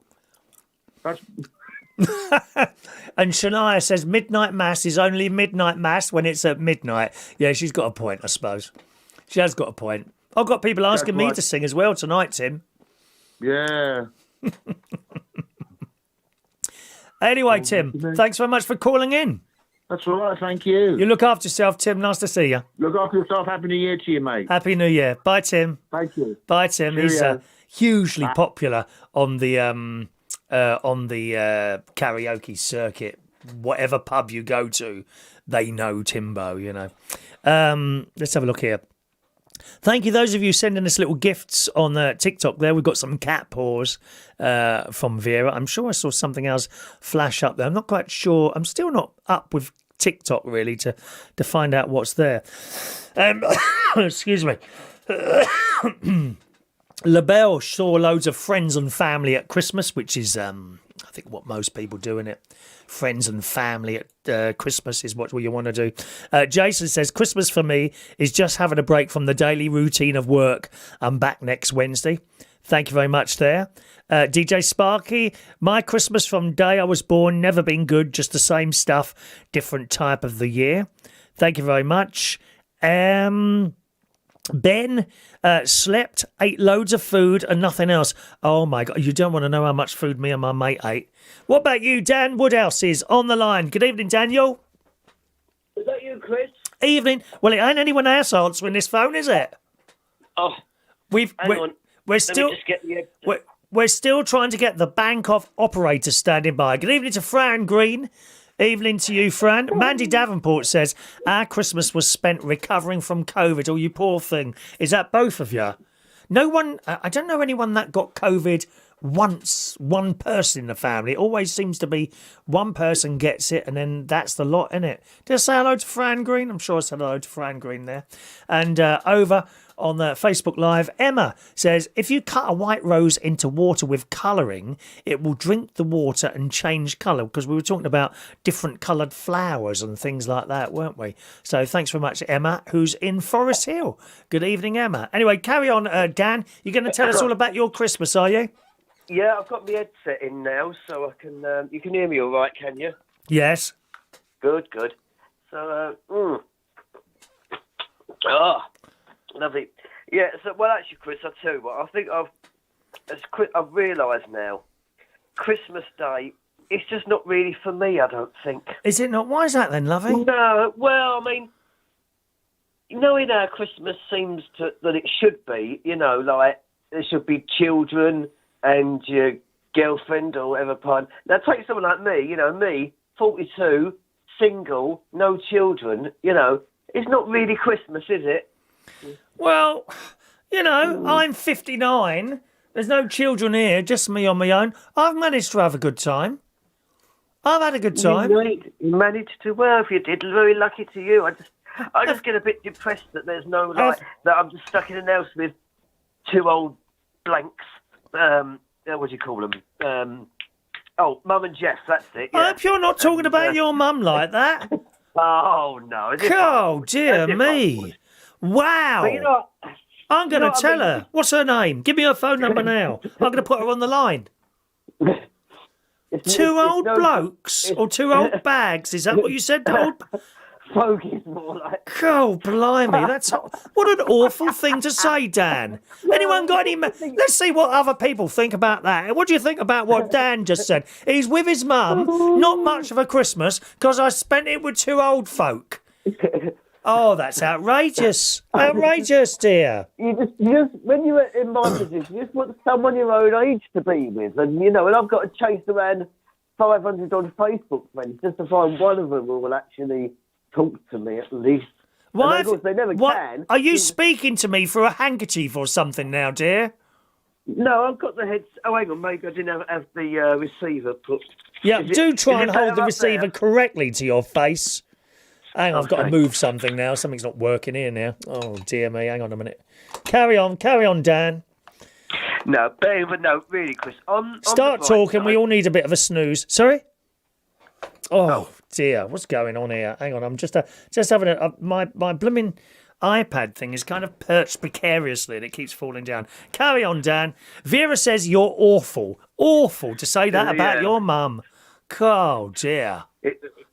And Shania says midnight mass is only midnight mass when it's at midnight. Yeah, she's got a point, I suppose. She has got a point. I've got people asking me to sing as well tonight, Tim. Yeah. Anyway, Tim, thanks very much for calling in. That's all right, thank you. You look after yourself, Tim. Nice to see you. Look after yourself. Happy New Year to you, mate. Happy New Year. Bye, Tim. Thank you. Bye, Tim. Cheerio. He's hugely popular on the karaoke circuit. Whatever pub you go to, they know Timbo, you know. Let's have a look here. Thank you, those of you sending us little gifts on TikTok there. We've got some cat paws from Vera. I'm sure I saw something else flash up there. I'm not quite sure. I'm still not up with TikTok, really, to find out what's there. Excuse me. LaBelle saw loads of friends and family at Christmas, which is, I think, what most people do, innit? Friends and family at Christmas is what you want to do. Jason says, Christmas for me is just having a break from the daily routine of work. I'm back next Wednesday. Thank you very much there. DJ Sparky, my Christmas from day I was born, never been good, just the same stuff, different type of the year. Thank you very much. Ben slept, ate loads of food and nothing else. Oh my God, you don't want to know how much food me and my mate ate. What about you? Dan Woodhouse is on the line. Good evening, Daniel. Is that you, Chris? Evening. Well, it ain't anyone else answering this phone, is it? Oh, we're still Let me just get the... we're still trying to get the bank of operators standing by. Good evening to Fran Green. Evening to you, Fran. Mandy Davenport says, our Christmas was spent recovering from COVID. Oh, you poor thing. Is that both of you? No one, I don't know anyone that got COVID once, one person in the family. It always seems to be one person gets it and then that's the lot, innit? Did I say hello to Fran Green? I'm sure I said hello to Fran Green there. And over on the Facebook Live, Emma says, if you cut a white rose into water with colouring, it will drink the water and change colour, because we were talking about different coloured flowers and things like that, weren't we? So thanks very much, Emma, who's in Forest Hill. Good evening, Emma. Anyway, carry on, Dan. You're going to tell us all about your Christmas, are you? Yeah, I've got my headset in now, so I can. You can hear me all right, can you? Yes. Good. So, oh, lovely. Yeah. So, well, actually, Chris, I'll tell you what. I think I've realised now, Christmas Day. It's just not really for me. I don't think. Is it not? Why is that then, lovey? No. Well, I mean, knowing how Christmas seems that it should be, like there should be children and your girlfriend or whatever partner. Now, take someone like me, me, 42, single, no children, it's not really Christmas, is it? Well, I'm 59. There's no children here, just me on my own. I've managed to have a good time. I've had a good time. You managed to, well, if you did, very lucky to you. I just get a bit depressed that there's no, that I'm just stuck in a house with two old blanks. What do you call them? Mum and Jeff, that's it. Yeah. I hope you're not talking about your mum like that. Oh, no. Oh, dear me. Wow. But I'm going to tell her. What's her name? Give me her phone number now. I'm going to put her on the line. Two old blokes or two old bags? Is that what you said? Fogies, more like. Oh, blimey. What an awful thing to say, Dan. Anyone got any... Let's see what other people think about that. What do you think about what Dan just said? He's with his mum. Not much of a Christmas because I spent it with two old folk. Oh, that's outrageous. Outrageous, dear. You just when you're in my position, you just want someone your own age to be with. And, and I've got to chase around 500 on Facebook friends just to find one of them who will actually talk to me at least. Why? Of course, they never can. Are you speaking to me through a handkerchief or something now, dear? No, I've got the head. Oh, hang on, maybe I didn't have the receiver put. Yeah, do try and hold the receiver correctly to your face. Hang on, I've got to move something now. Something's not working here now. Oh, dear me. Hang on a minute. Carry on, Dan. No, but no, really, Chris. Start talking. We all need a bit of a snooze. Sorry? Oh, dear. What's going on here? Hang on. I'm just having my blooming iPad thing is kind of perched precariously and it keeps falling down. Carry on, Dan. Vera says you're awful. Awful to say that about your mum. Oh, dear.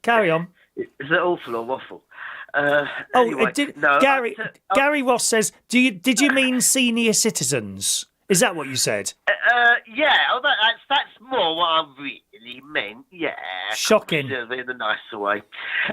Carry on. Is it awful or waffle? Anyway, Gary Ross says, did you mean senior citizens? Is that what you said? Yeah, that's more what I really meant. Yeah, shocking. In a nicer way.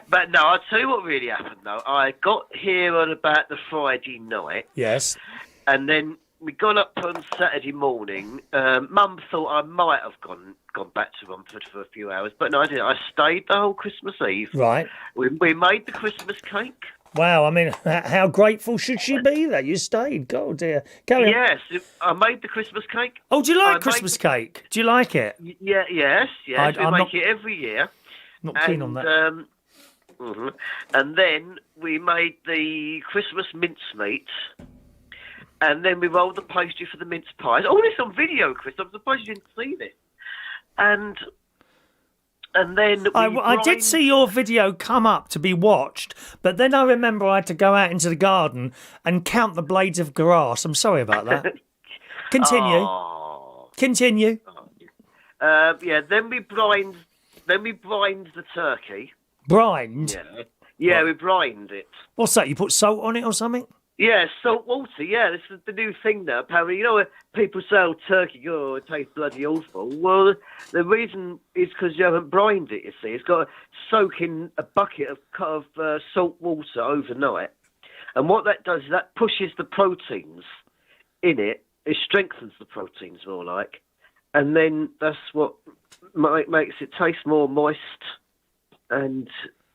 But no, I'll tell you what really happened though. I got here on about the Friday night. Yes. And then we got up on Saturday morning. Mum thought I might have gone back to Romford for a few hours, but no, I didn't. I stayed the whole Christmas Eve. Right. We made the Christmas cake. Wow, I mean, how grateful should she be that you stayed? God, dear. Carry on. Yes, I made the Christmas cake. Oh, do you like Christmas cake? Do you like it? Yeah, yes. We make it every year. Not keen on that. And then we made the Christmas mincemeat. And then we rolled the pastry for the mince pies. All this on video, Chris. I'm surprised you didn't see this. And then I did see your video come up to be watched, but then I remember I had to go out into the garden and count the blades of grass. I'm sorry about that. Continue. Oh. Continue. Yeah. Then we brined the turkey. Brined? Yeah. We brined it. What's that? You put salt on it or something? Yeah, salt water, yeah, this is the new thing now, apparently. When people say, turkey, it tastes bloody awful. Well, the reason is because you haven't brined it, you see. It's got to soak in a bucket of salt water overnight. And what that does is that pushes the proteins in it. It strengthens the proteins, more like. And then that's what makes it taste more moist and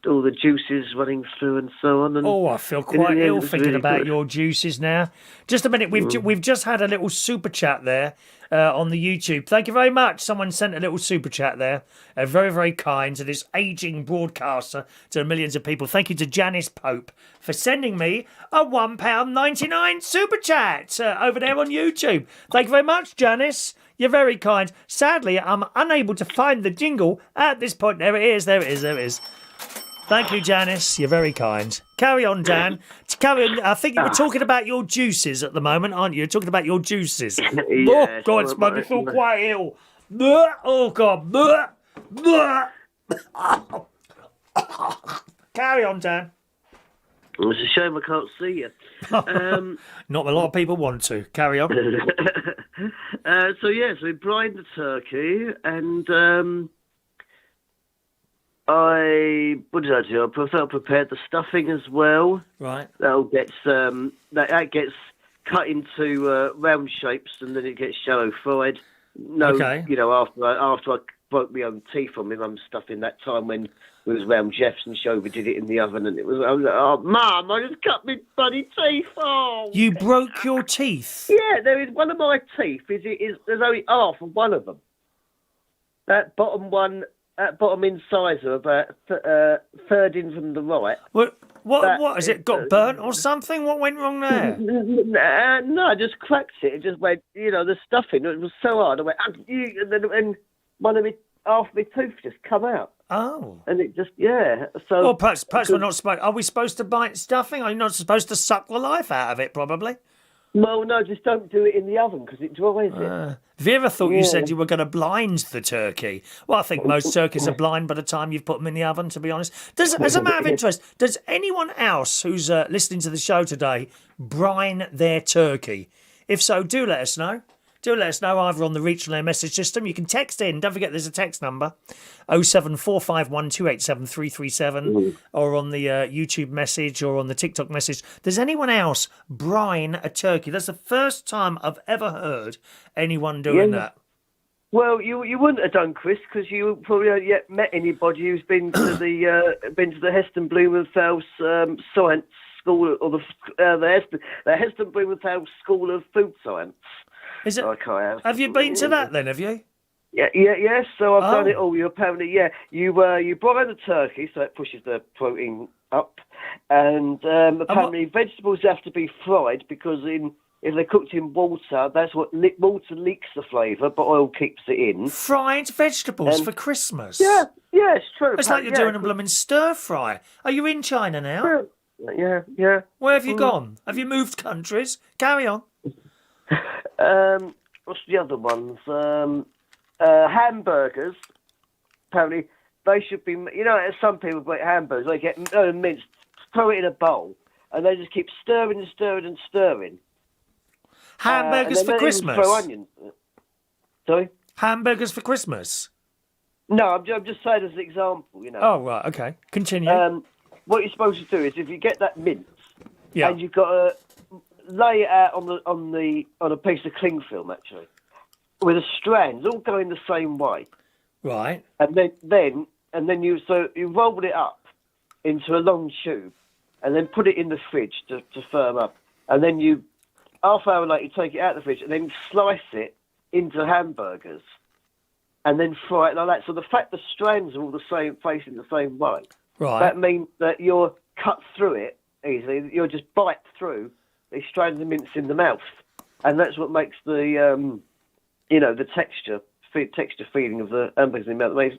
all the juices running through and so on. And I feel quite ill thinking about your juices now. Just a minute, we've just had a little super chat there on the YouTube. Thank you very much. Someone sent a little super chat there. Very, very kind to this ageing broadcaster to the millions of people. Thank you to Janice Pope for sending me a £1.99 super chat over there on YouTube. Thank you very much, Janice. You're very kind. Sadly, I'm unable to find the jingle at this point. There it is. Thank you, Janice. You're very kind. Carry on, Dan. Carry on. I think you were talking about your juices at the moment, aren't you? You're talking about your juices. Yeah, God, it's made me feel quite ill. Oh, God. Carry on, Dan. It's a shame I can't see you. Not a lot of people want to. Carry on. So we brined the turkey, and what did I do? I prepared the stuffing as well. Right. That gets cut into round shapes, and then it gets shallow fried. Okay. After I broke my own teeth on my mum's stuffing that time when it was round Jeff's show, we did it in the oven, and I was like, oh, Mum, I just cut my bloody teeth off. You broke your teeth? Yeah, there is one of my teeth. There's only half of one of them. That bottom incisor, about third in from the right. What has it got burnt or something? What went wrong there? No, I just cracked it. It just went, the stuffing. It was so hard. I went, and then half my tooth just come out. Oh. And it just, yeah. So. Well, perhaps we're not supposed. Are we supposed to bite stuffing? Are you not supposed to suck the life out of it? Probably. Well, no, just don't do it in the oven because it dries it. Have you ever thought you said you were going to blind the turkey? Well, I think most turkeys are blind by the time you've put them in the oven, to be honest. As a matter of interest, does anyone else who's listening to the show today brine their turkey? If so, do let us know. Do let us know either on the Reach Relay message system. You can text in. Don't forget there's a text number, 07451287337, or on the YouTube message or on the TikTok message. Does anyone else brine a turkey? That's the first time I've ever heard anyone doing that. Well, you wouldn't have done, Chris, because you probably haven't yet met anybody who's been to the Heston Blumenthal Science School, or the Heston Blumenthal School of Food Science. Is it? Like I have. Have you been to that then? Have you? Yes. So I've done it all. You apparently, you brine the turkey, so it pushes the protein up, and apparently vegetables have to be fried because if they're cooked in water, that's what water leaks the flavour, but oil keeps it in. Fried vegetables for Christmas. Yeah, it's true. It's like you're doing a blooming stir fry. Are you in China now? Yeah. Where have you gone? Have you moved countries? Carry on. What's the other ones? Hamburgers. Apparently, they should be. Some people make hamburgers. They get minced, throw it in a bowl, and they just keep stirring and stirring and stirring. Hamburgers for Christmas. Throw onions. Sorry. Hamburgers for Christmas. No, I'm just saying as an example. Oh right, okay. Continue. What you're supposed to do is if you get that mince, and you've got to lay it out on a piece of cling film, actually, with the strands all going the same way. Right. And then you roll it up into a long tube, and then put it in the fridge to firm up, and then half hour later you take it out of the fridge and then slice it into hamburgers, and then fry it like that. So the fact the strands are all the same, facing the same way, right, that means that you're cut through it easily. You'll just bite through these strands of mince in the mouth, and that's what makes the the texture feeling of the hamburgers in the mouth makes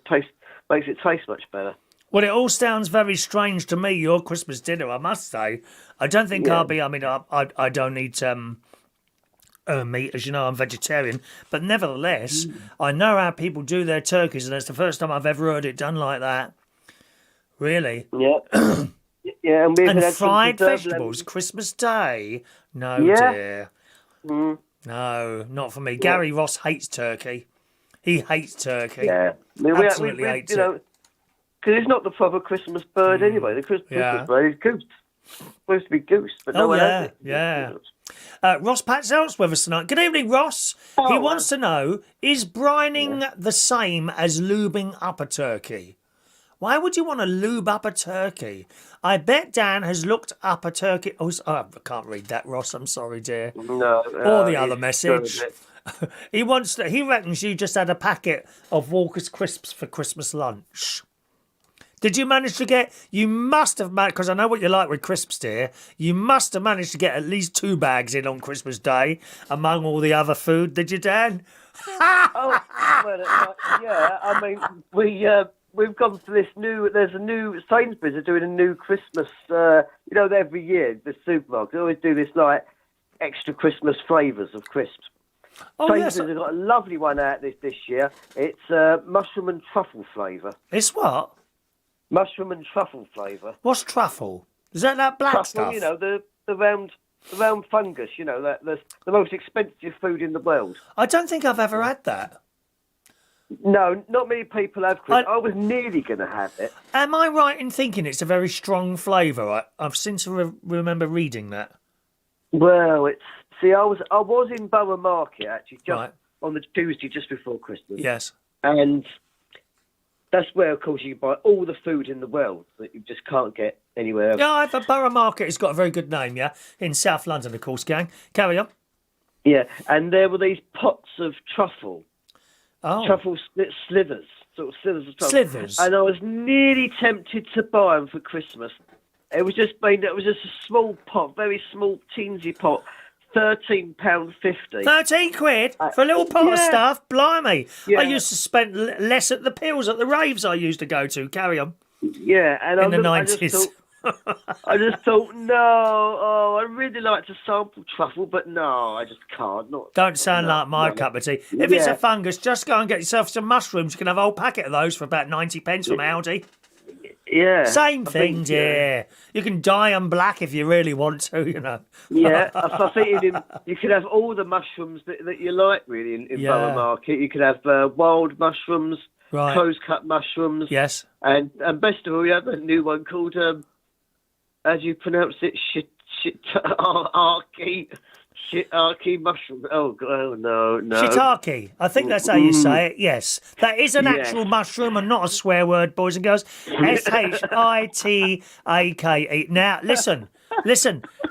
it taste much better. Well, it all sounds very strange to me, your Christmas dinner, I must say. I don't think I'll be, I don't eat meat, as you know, I'm vegetarian. But nevertheless, I know how people do their turkeys, and it's the first time I've ever heard it done like that. Really? Yeah. Yeah, and fried vegetables, Christmas Day? No, dear. Mm. No, not for me. Gary Ross hates turkey. He hates turkey. Yeah. Absolutely hates it. Because it's not the proper Christmas bird anyway. The Christmas bird is goose. It's supposed to be goose, but no one has it. Yeah. Ross Patzel's with us tonight. Good evening, Ross. He wants to know, is brining the same as lubing up a turkey? Why would you want to lube up a turkey? I bet Dan has looked up a turkey. Oh, I can't read that, Ross. I'm sorry, dear. No. Or the other message. He reckons you just had a packet of Walker's Crisps for Christmas lunch. Did you manage to get? You must have managed, because I know what you like with crisps, dear. You must have managed to get at least 2 bags in on Christmas Day among all the other food. Did you, Dan? I mean, we've gone for this there's a new Sainsbury's are doing a new Christmas, every year, the supermarket, they always do this, like, extra Christmas flavours of crisps. Sainsbury's have got a lovely one out this year. It's mushroom and truffle flavour. It's what? Mushroom and truffle flavour. What's truffle? Is that black Truffle, stuff? you know, the round fungus, you know, the most expensive food in the world. I don't think I've ever had that. No, not many people have, Chris. I was nearly going to have it. Am I right in thinking it's a very strong flavour? I've since remember reading that. Well, I was in Borough Market, actually, just Right. on the Tuesday just before Christmas. Yes. And that's where, of course, you buy all the food in the world that you just can't get anywhere else. Yeah, the Borough Market has got a very good name, yeah? In South London, of course, gang. Carry on. Yeah, and there were these pots of truffle. Oh. Truffle slivers, sort of slivers of truffle. Slivers. And I was nearly tempted to buy them for Christmas. It was just a small pot, very small, teensy pot, £13.50. 13 quid for a little pot of Yeah. stuff? Blimey. Yeah. I used to spend less at the pills at the raves I used to go to. Carry on. Yeah, and In the I 90s. I just thought, no, I really like to sample truffle, but no, I just can't. Don't sound like my cup of tea. If it's a fungus, just go and get yourself some mushrooms. You can have a whole packet of those for about 90 pence from Aldi. Yeah. Same thing, dear. You can dye them black if you really want to, you know. Yeah, I think you could have all the mushrooms that you like, really, in Borough Market. You could have wild mushrooms, Right. close-cut mushrooms. Yes. And best of all, you have a new one called, how do you pronounce it? Shiitake mushroom. Oh, no. Shiitake. I think that's how you say it. Yes. That is an actual mushroom and not a swear word, boys and girls. Shiitake. Now, listen.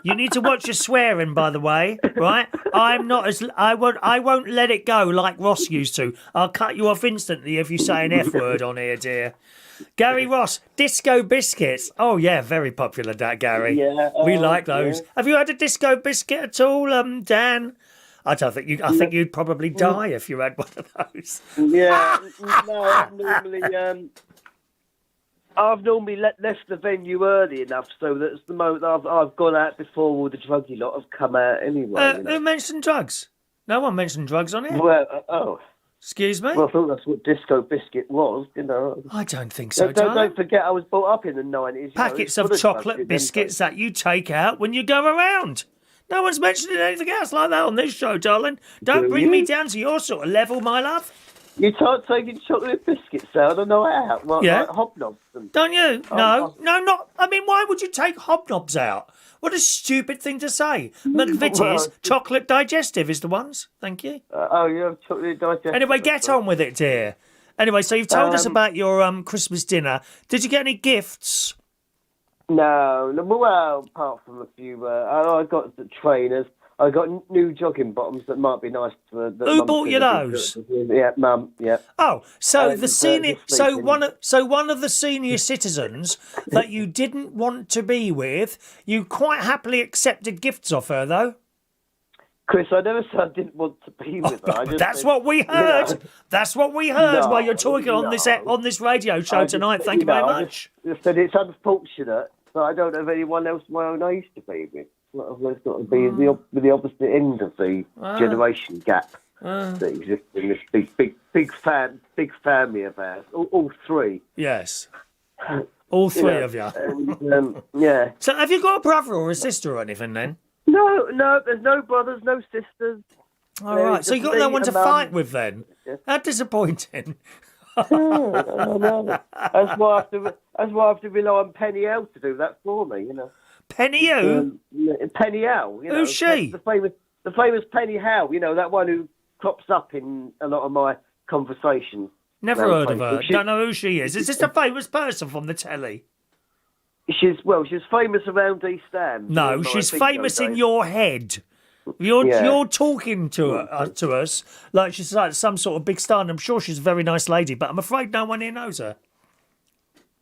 You need to watch your swearing, by the way, right? I won't let it go like Ross used to. I'll cut you off instantly if you say an F word on here, dear. Gary Ross, disco biscuits. Oh yeah, very popular, that Gary. Yeah, we like those. Yeah. Have you had a disco biscuit at all, Dan? I don't think you. I think you'd probably die if you had one of those. Yeah, no. I've normally left the venue early enough so that it's the moment I've gone out before all the druggy lot have come out anyway. Who mentioned drugs? No one mentioned drugs on it. Well, Excuse me? Well, I thought that's what disco biscuit was, you know. I don't think so, Don't forget, I was brought up in the 90s. Packets of chocolate biscuits that you take out when you go around. No one's mentioning anything else like that on this show, darling. Don't bring me down to your sort of level, my love. You start taking chocolate biscuits out on the night out, like hobnobs. Don't you? No, not. I mean, why would you take hobnobs out? What a stupid thing to say. McVitie's chocolate digestive is the ones. Thank you. You have chocolate digestive. Anyway, get on with it, dear. Anyway, so you've told us about your Christmas dinner. Did you get any gifts? No. Well, apart from a few, I got the trainers. I got new jogging bottoms that might be nice for the. Who bought you those? Yeah, Mum. Yeah. Oh, so the senior, one of the senior citizens that you didn't want to be with, you quite happily accepted gifts off her, though. Chris, I never said I didn't want to be with her. That's what we heard. You know, that's what we heard while you're talking on this radio show tonight. Thank you very much. I said it's unfortunate, but I don't have anyone else my own age to be with. I've got to be the opposite end of the generation gap that exists in this big family of ours. All three. Yes. All three of you. Yeah. So have you got a brother or a sister or anything then? No. There's no brothers, no sisters. All right. So you got no one to fight with then? Yeah. How disappointing. I know. That's why I have to rely on Penny L to do that for me. You know. Penny who? Penny Howe. You know, who's she? The famous Penny Howe. You know, that one who crops up in a lot of my conversations. Never heard of her. Don't know who she is. Is this a famous person from the telly? She's famous around East Ham. No, she's famous in your head. You're talking to us like she's like some sort of big star, and I'm sure she's a very nice lady, but I'm afraid no one here knows her.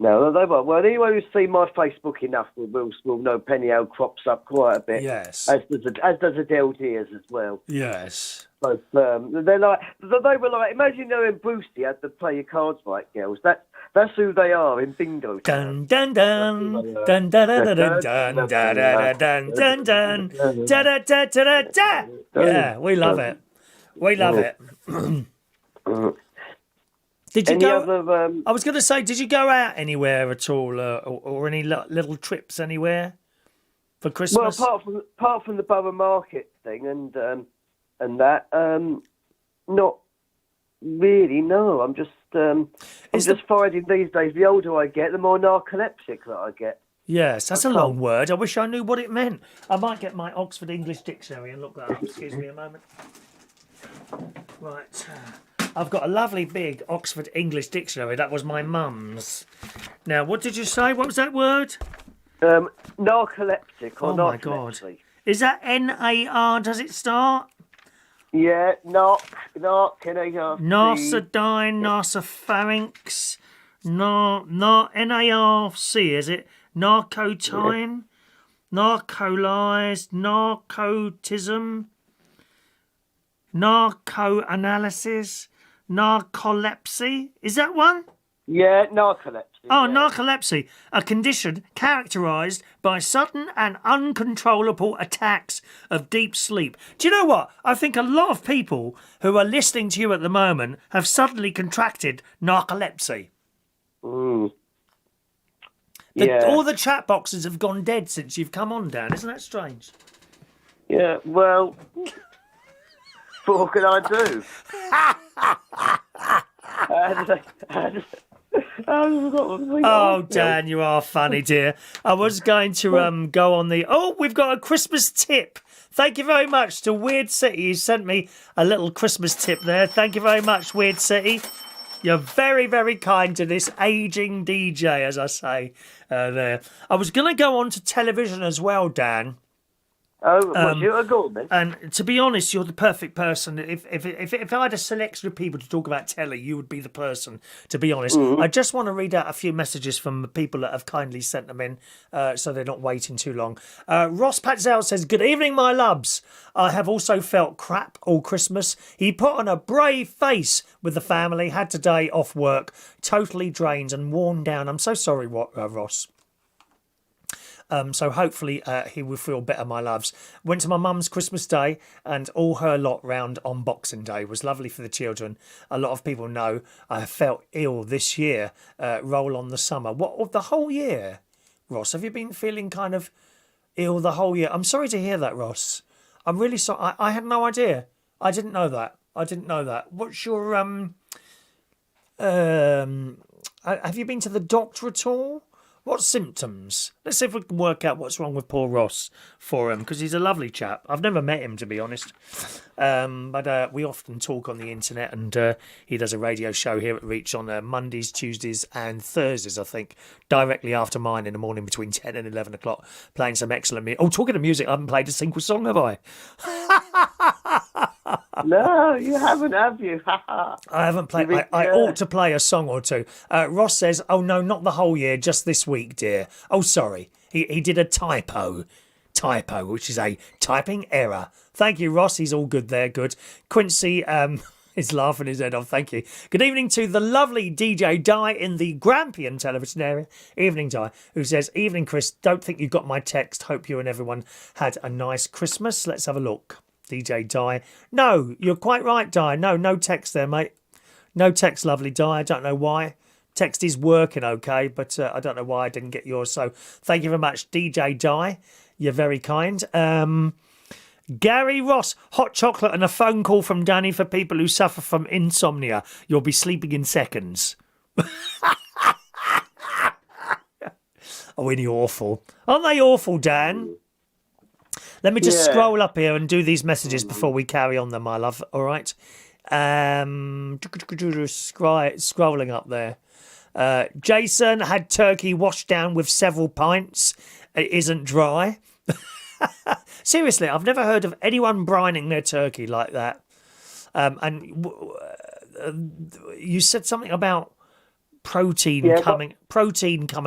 No, they won't. Well, anyone who's seen my Facebook enough will know Penny L crops up quite a bit. Yes. As does Adele Diaz as well. Yes. But they were like, imagine knowing Brucey had to play your cards right, girls. That's who they are in bingo. Dun dun dun dun dun dun dun dun dun dun dun dun da da da da da. Yeah, we love it. We love it. Did you Any go? other? I was going to say, did you go out anywhere at all, or any little trips anywhere for Well, Christmas? apart from the Borough Market thing and that, not really. No, I'm just finding these days, the older I get, the more narcoleptic that I get. Yes, that's a long word. I wish I knew what it meant. I might get my Oxford English Dictionary and look that up. Excuse me a moment. Right. I've got a lovely big Oxford English Dictionary. That was my mum's. Now, what did you say? What was that word? Narcoleptic or oh, my God. narcolepsy. Is that N-A-R? Does it start? Yeah, N-A-R-C. Narcosidine, narcopharynx, N-A-R-C, is it? Narcotine, narcolized, narcotism, narcoanalysis, narcolepsy. Is that one? Yeah, narcolepsy. Oh, yeah. narcolepsy, a condition characterised by sudden and uncontrollable attacks of deep sleep. Do you know what? I think a lot of people who are listening to you at the moment have suddenly contracted narcolepsy. Mm. Yeah. All the chat boxes have gone dead since you've come on, Dan. Isn't that strange? Yeah, well, what can I do? Oh, Dan, you are funny, dear. I was going to go on the... Oh, we've got a Christmas tip. Thank you very much to Weird City. You sent me a little Christmas tip there. Thank you very much, Weird City. You're very, very kind to this ageing DJ, as I say there. I was going to go on to television as well, Dan. Oh, you a Goldman? And to be honest, you're the perfect person. If I had a selection of people to talk about telly, you would be the person, to be honest. I just want to read out a few messages from the people that have kindly sent them in, so they're not waiting too long. Ross Patzel says, "Good evening, my loves. I have also felt crap all Christmas. He put on a brave face with the family, had today off work, totally drained and worn down. I'm so sorry, Ross. So hopefully he will feel better, my loves. Went to my mum's Christmas Day and all her lot round on Boxing Day. Was lovely for the children. A lot of people know I have felt ill this year. Roll on the summer. What, the whole year? Ross, have you been feeling kind of ill the whole year? I'm sorry to hear that, Ross. I'm really sorry. I had no idea. I didn't know that. What's your... have you been to the doctor at all? What symptoms? Let's see if we can work out what's wrong with poor Ross for him, because he's a lovely chap. I've never met him, to be honest. But we often talk on the internet, and he does a radio show here at Reach on Mondays, Tuesdays and Thursdays, I think, directly after mine in the morning between 10 and 11 o'clock, playing some excellent music. Oh, talking of music, I haven't played a single song, have I? No, you haven't, have you? I haven't played. I ought to play a song or two. Ross says, "Oh no, not the whole year, just this week, dear." Oh, sorry, he did a typo, which is a typing error. Thank you, Ross. He's all good there. Good. Quincy is laughing his head off. Thank you. Good evening to the lovely DJ Di in the Grampian television area. Evening, Di, who says, "Evening, Chris. Don't think you got my text. Hope you and everyone had a nice Christmas." Let's have a look. DJ Di. No, you're quite right, Di. No text there, mate. No text, lovely Di. I don't know why. Text is working okay, but I don't know why I didn't get yours. So thank you very much, DJ Di. You're very kind. Gary Ross, hot chocolate and a phone call from Danny for people who suffer from insomnia. You'll be sleeping in seconds. Oh, any awful. Aren't they awful, Dan? Let me just scroll up here and do these messages before we carry on then, my love. All right. Scrolling up there. Jason had turkey washed down with several pints. It isn't dry. Seriously, I've never heard of anyone brining their turkey like that. And you said something about protein coming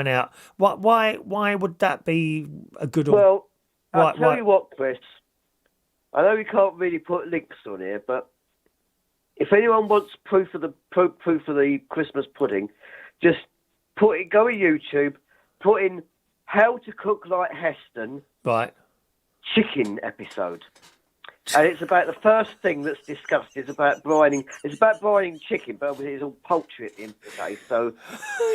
out. Why would that be a good? Well, I'll tell you what, Chris. I know we can't really put links on here, but if anyone wants proof of the Christmas pudding, just go on YouTube, put in "How to Cook Like Heston." Right. Chicken episode. And it's about the first thing that's discussed is about brining. It's about brining chicken, but obviously it's all poultry at the end of the day. So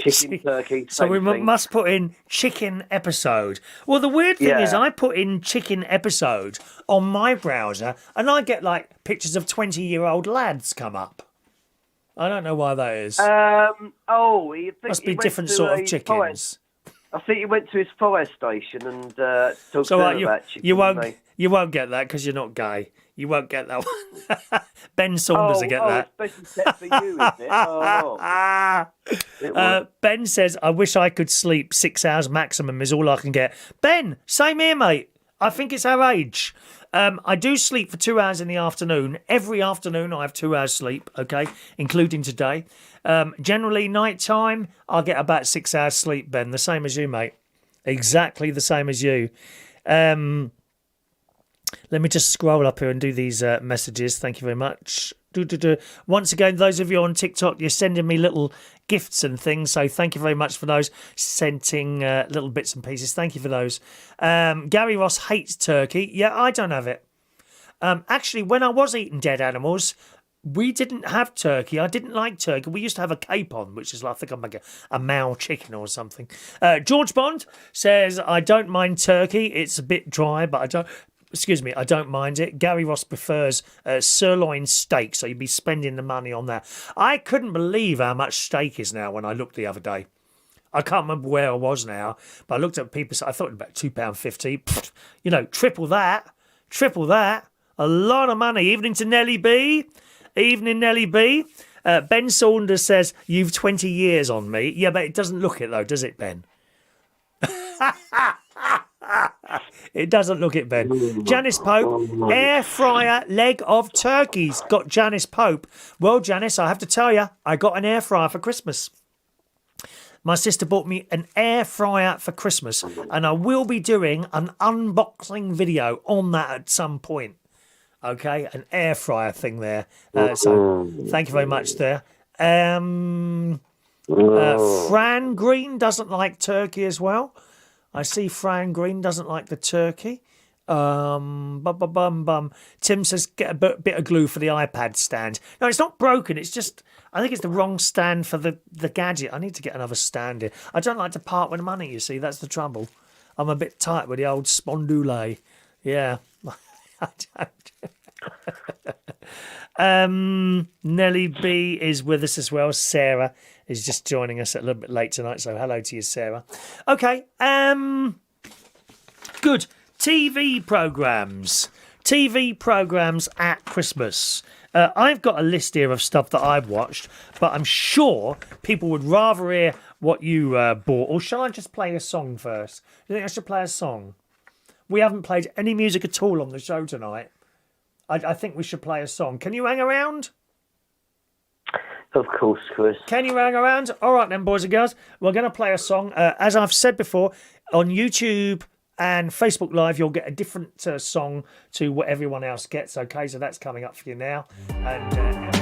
chicken, turkey. So we thing. must put in chicken episode. Well, the weird thing is I put in chicken episode on my browser and I get like pictures of 20-year-old lads come up. I don't know why that is. Must be different sort of chickens. Forest. I think you went to his forest station and talked about chicken. You won't get that because you're not gay. You won't get that one. Ben Saunders will get that. Especially set for you, isn't it? Ben says, I wish I could sleep 6 hours maximum is all I can get. Ben, same here, mate. I think it's our age. I do sleep for 2 hours in the afternoon. Every afternoon I have 2 hours sleep, okay, including today. Generally, night time, I'll get about 6 hours sleep, Ben. The same as you, mate. Exactly the same as you. Let me just scroll up here and do these messages. Thank you very much. Once again, those of you on TikTok, you're sending me little gifts and things, so thank you very much for those. Sending little bits and pieces. Thank you for those. Gary Ross hates turkey. Yeah, I don't have it. Actually, when I was eating dead animals, we didn't have turkey. I didn't like turkey. We used to have a capon, which is, I think, I'm like a Mao chicken or something. George Bond says, I don't mind turkey. It's a bit dry, but I don't mind it. Gary Ross prefers sirloin steak, so you'd be spending the money on that. I couldn't believe how much steak is now when I looked the other day. I can't remember where I was now, but I looked at people, I thought about £2.50. You know, triple that. A lot of money. Evening to Nelly B. Evening, Nelly B. Ben Saunders says, you've 20 years on me. Yeah, but it doesn't look it, though, does it, Ben? It doesn't look it, Ben. Janice Pope, air fryer leg of turkeys. Got Janice Pope. Well, Janice, I have to tell you, I got an air fryer for Christmas. My sister bought me an air fryer for Christmas, and I will be doing an unboxing video on that at some point. Okay, an air fryer thing there. So thank you very much there. Fran Green doesn't like turkey as well. I see Fran Green doesn't like the turkey. Tim says, get a bit of glue for the iPad stand. No, it's not broken. It's just, I think it's the wrong stand for the gadget. I need to get another stand in. I don't like to part with money, you see. That's the trouble. I'm a bit tight with the old spondule. Yeah. I don't. Nelly B is with us as well. Sarah is just joining us a little bit late tonight, so hello to you, Sarah. Okay, good. TV programmes at Christmas. I've got a list here of stuff that I've watched, but I'm sure people would rather hear what you bought. Or shall I just play a song first? Do you think I should play a song? We haven't played any music at all on the show tonight. I think we should play a song. Can you hang around? Of course, Chris. Can you hang around? All right then, boys and girls. We're going to play a song. As I've said before, on YouTube and Facebook Live, you'll get a different song to what everyone else gets. Okay, so that's coming up for you now. And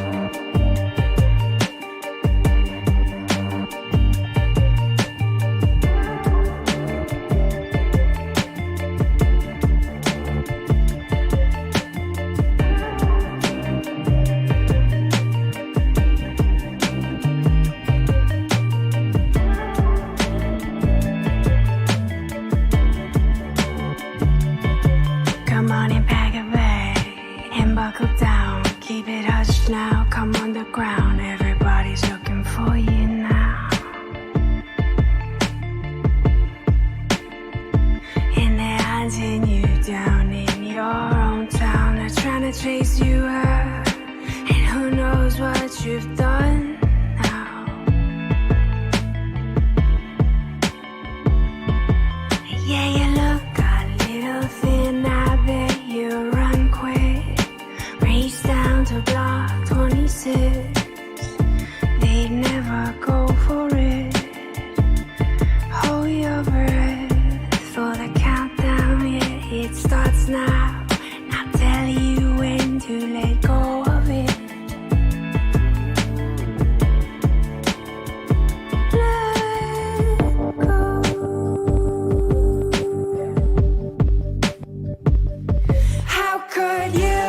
now, come on the ground. Everybody's looking for you now. And they're hunting you down in your own town. They're trying to chase you out, and who knows what you've done now. Yeah, you look a little thin. I bet you run quick. Reach down to block 26. They'd never go for it. Hold your breath for the countdown. Yeah, it starts now. I'll tell you when to let go of it. Let go. How could you?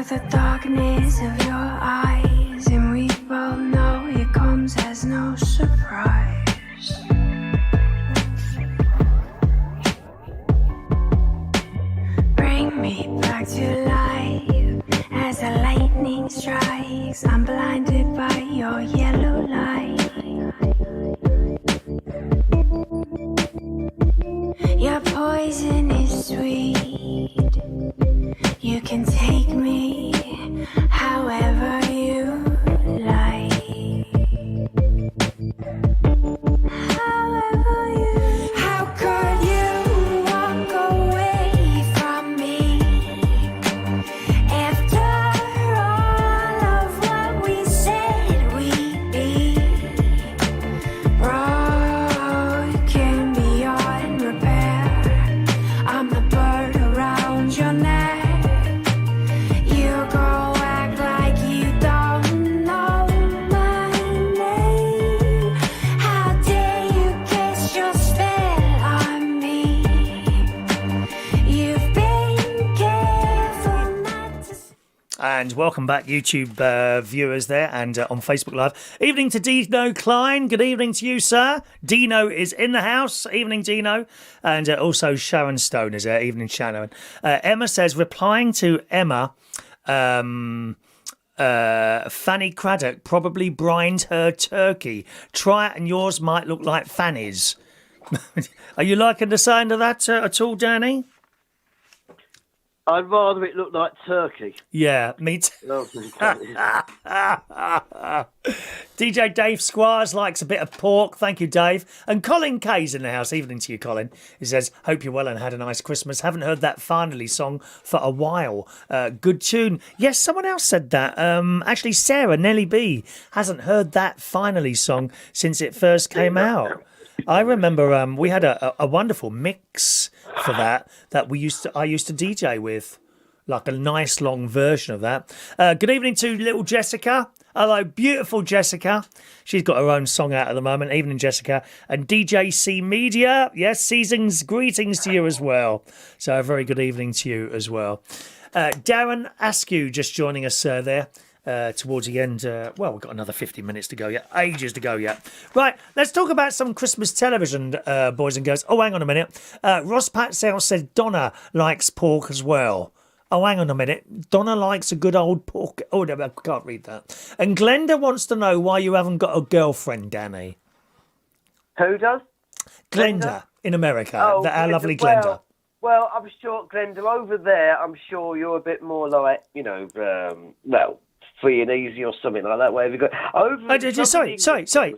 the darkness of your eyes, and we both know it comes as no surprise. Bring me back to life as the lightning strikes. I'm blinded by your yellow light. Your poison is sweet. You can take me however you like. However you. How could you walk away from me after all of what we said we'd be? Broken beyond repair. I'm the bird around your neck. You go act like you don't know my name. How dare you cast your spell on me? You've been careful not to. And welcome back, YouTube viewers there and on Facebook Live. Evening to Dino Klein. Good evening to you, sir. Dino is in the house. Evening, Dino. And also Sharon Stone is there. Evening, Sharon. Emma says, replying to Emma, Fanny Craddock probably brined her turkey. Try it and yours might look like Fanny's. Are you liking the sound of that at all, Danny? I'd rather it look like turkey. Yeah, me too. Oh, DJ Dave Squires likes a bit of pork. Thank you, Dave. And Colin Kay's in the house. Evening to you, Colin. He says, hope you're well and had a nice Christmas. Haven't heard that Finally song for a while. Good tune. Yes, someone else said that. Actually, Sarah, Nelly B, hasn't heard that Finally song since it first came out. I remember we had a wonderful mix for that I used to DJ with, like a nice long version of that. Good evening to little Jessica. Hello, beautiful Jessica. She's got her own song out at the moment. Evening, Jessica. And DJ C Media. Yes, season's greetings to you as well. So a very good evening to you as well. Darren Askew just joining us there. Towards the end, well, we've got another 50 minutes to go yet, ages to go yet. Right, let's talk about some Christmas television, boys and girls. Oh, hang on a minute. Ross Patsell said Donna likes pork as well. Oh, hang on a minute. Donna likes a good old pork. Oh, no, I can't read that. And Glenda wants to know why you haven't got a girlfriend, Danny. who does? Glenda in America. Oh, Our lovely Glenda. Well, I'm sure, Glenda, over there, I'm sure you're a bit more like, well, free and easy or something like that. Wherever you go. Sorry.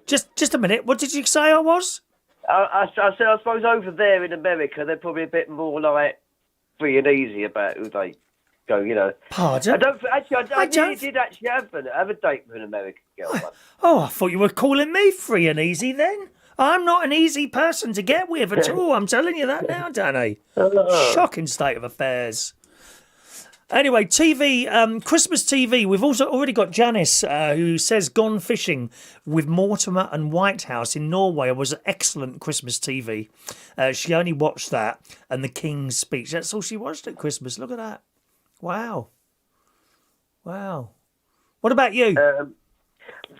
Just a minute. What did you say I was? I said, I suppose over there in America, they're probably a bit more like free and easy about who they go, Pardon? I did actually have a date with an American girl once. Oh, I thought you were calling me free and easy then. I'm not an easy person to get with at all. I'm telling you that now, Danny. Shocking state of affairs. Anyway, TV, Christmas TV. We've also already got Janice, who says Gone Fishing with Mortimer and Whitehouse in Norway was excellent Christmas TV. She only watched that and The King's Speech. That's all she watched at Christmas. Look at that. Wow. What about you?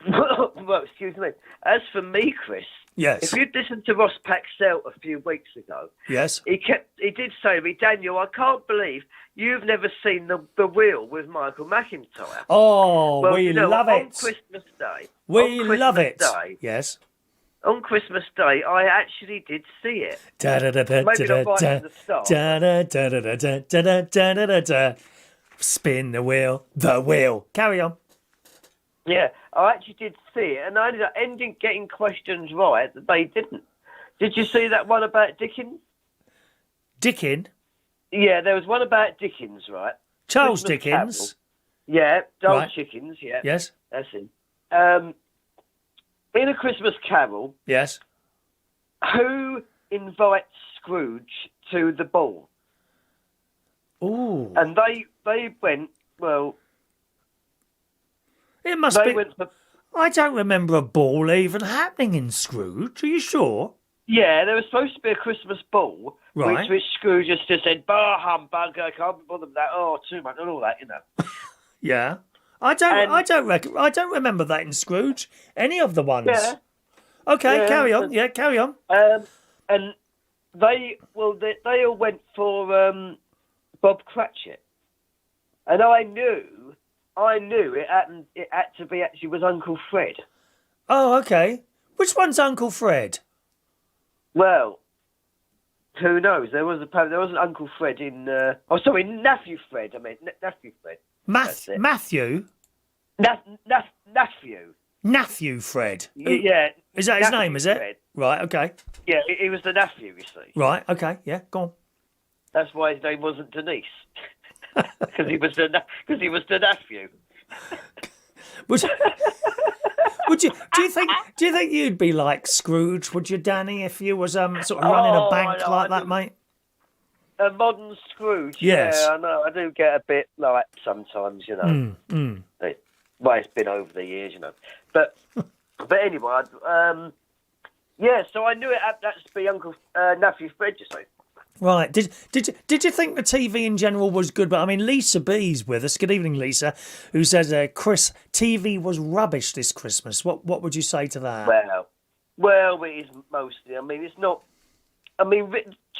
Well, excuse me. As for me, Chris, yes. If you'd listened to Ross Paxell a few weeks ago, yes, he did say to me, Daniel, I can't believe you've never seen the Wheel with Michael McIntyre. Oh, well, we love it. On Christmas Day. We love it. Day, yes. On Christmas Day, I actually did see it. Maybe not right at the start. Spin the wheel. Carry on. Yeah, I actually did see it, and I ended up getting questions right that they didn't. Did you see that one about Dickens? Dickens? Yeah, there was one about Dickens, right? Charles Christmas Dickens? Carol. Yeah, Charles Right. Dickens, yeah. Yes. That's him. In A Christmas Carol, Yes. who invites Scrooge to the ball? Ooh. And they went, well... It must be... I don't remember a ball even happening in Scrooge. Are you sure? Yeah, there was supposed to be a Christmas ball, Right. which Scrooge just said, bah, humbug, I can't be bothered with that, oh, too much, and all that, Yeah. I don't remember that in Scrooge. Any of the ones. Yeah. Okay, Yeah, carry on. Yeah, carry on. And they all went for Bob Cratchit, and I knew it had to be actually was Uncle Fred. Oh, okay. Which one's Uncle Fred? Well, who knows? There was an Uncle Fred in. Nephew Fred. I mean, Nephew Fred. Matthew. Nephew. Nephew Fred. Yeah. Is that his name? Is it? Fred. Right. Okay. Yeah, he was the nephew. You see. Right. Okay. Yeah. Go on. That's why his name wasn't Denise, because he was the nephew. Would you? Do you think you'd be like Scrooge? Would you, Danny, if you was sort of running a bank like that, mate? A modern Scrooge. Yes. Yeah, I know. I do get a bit like sometimes, you know. Well, it's been over the years, you know. But anyway, yeah. So I knew it had to be Uncle Nephew Fred, you see. Right. Did you think the TV in general was good? But I mean, Lisa B's with us. Good evening, Lisa, who says, Chris, TV was rubbish this Christmas. What would you say to that? Well, it is mostly. I mean, it's not. I mean,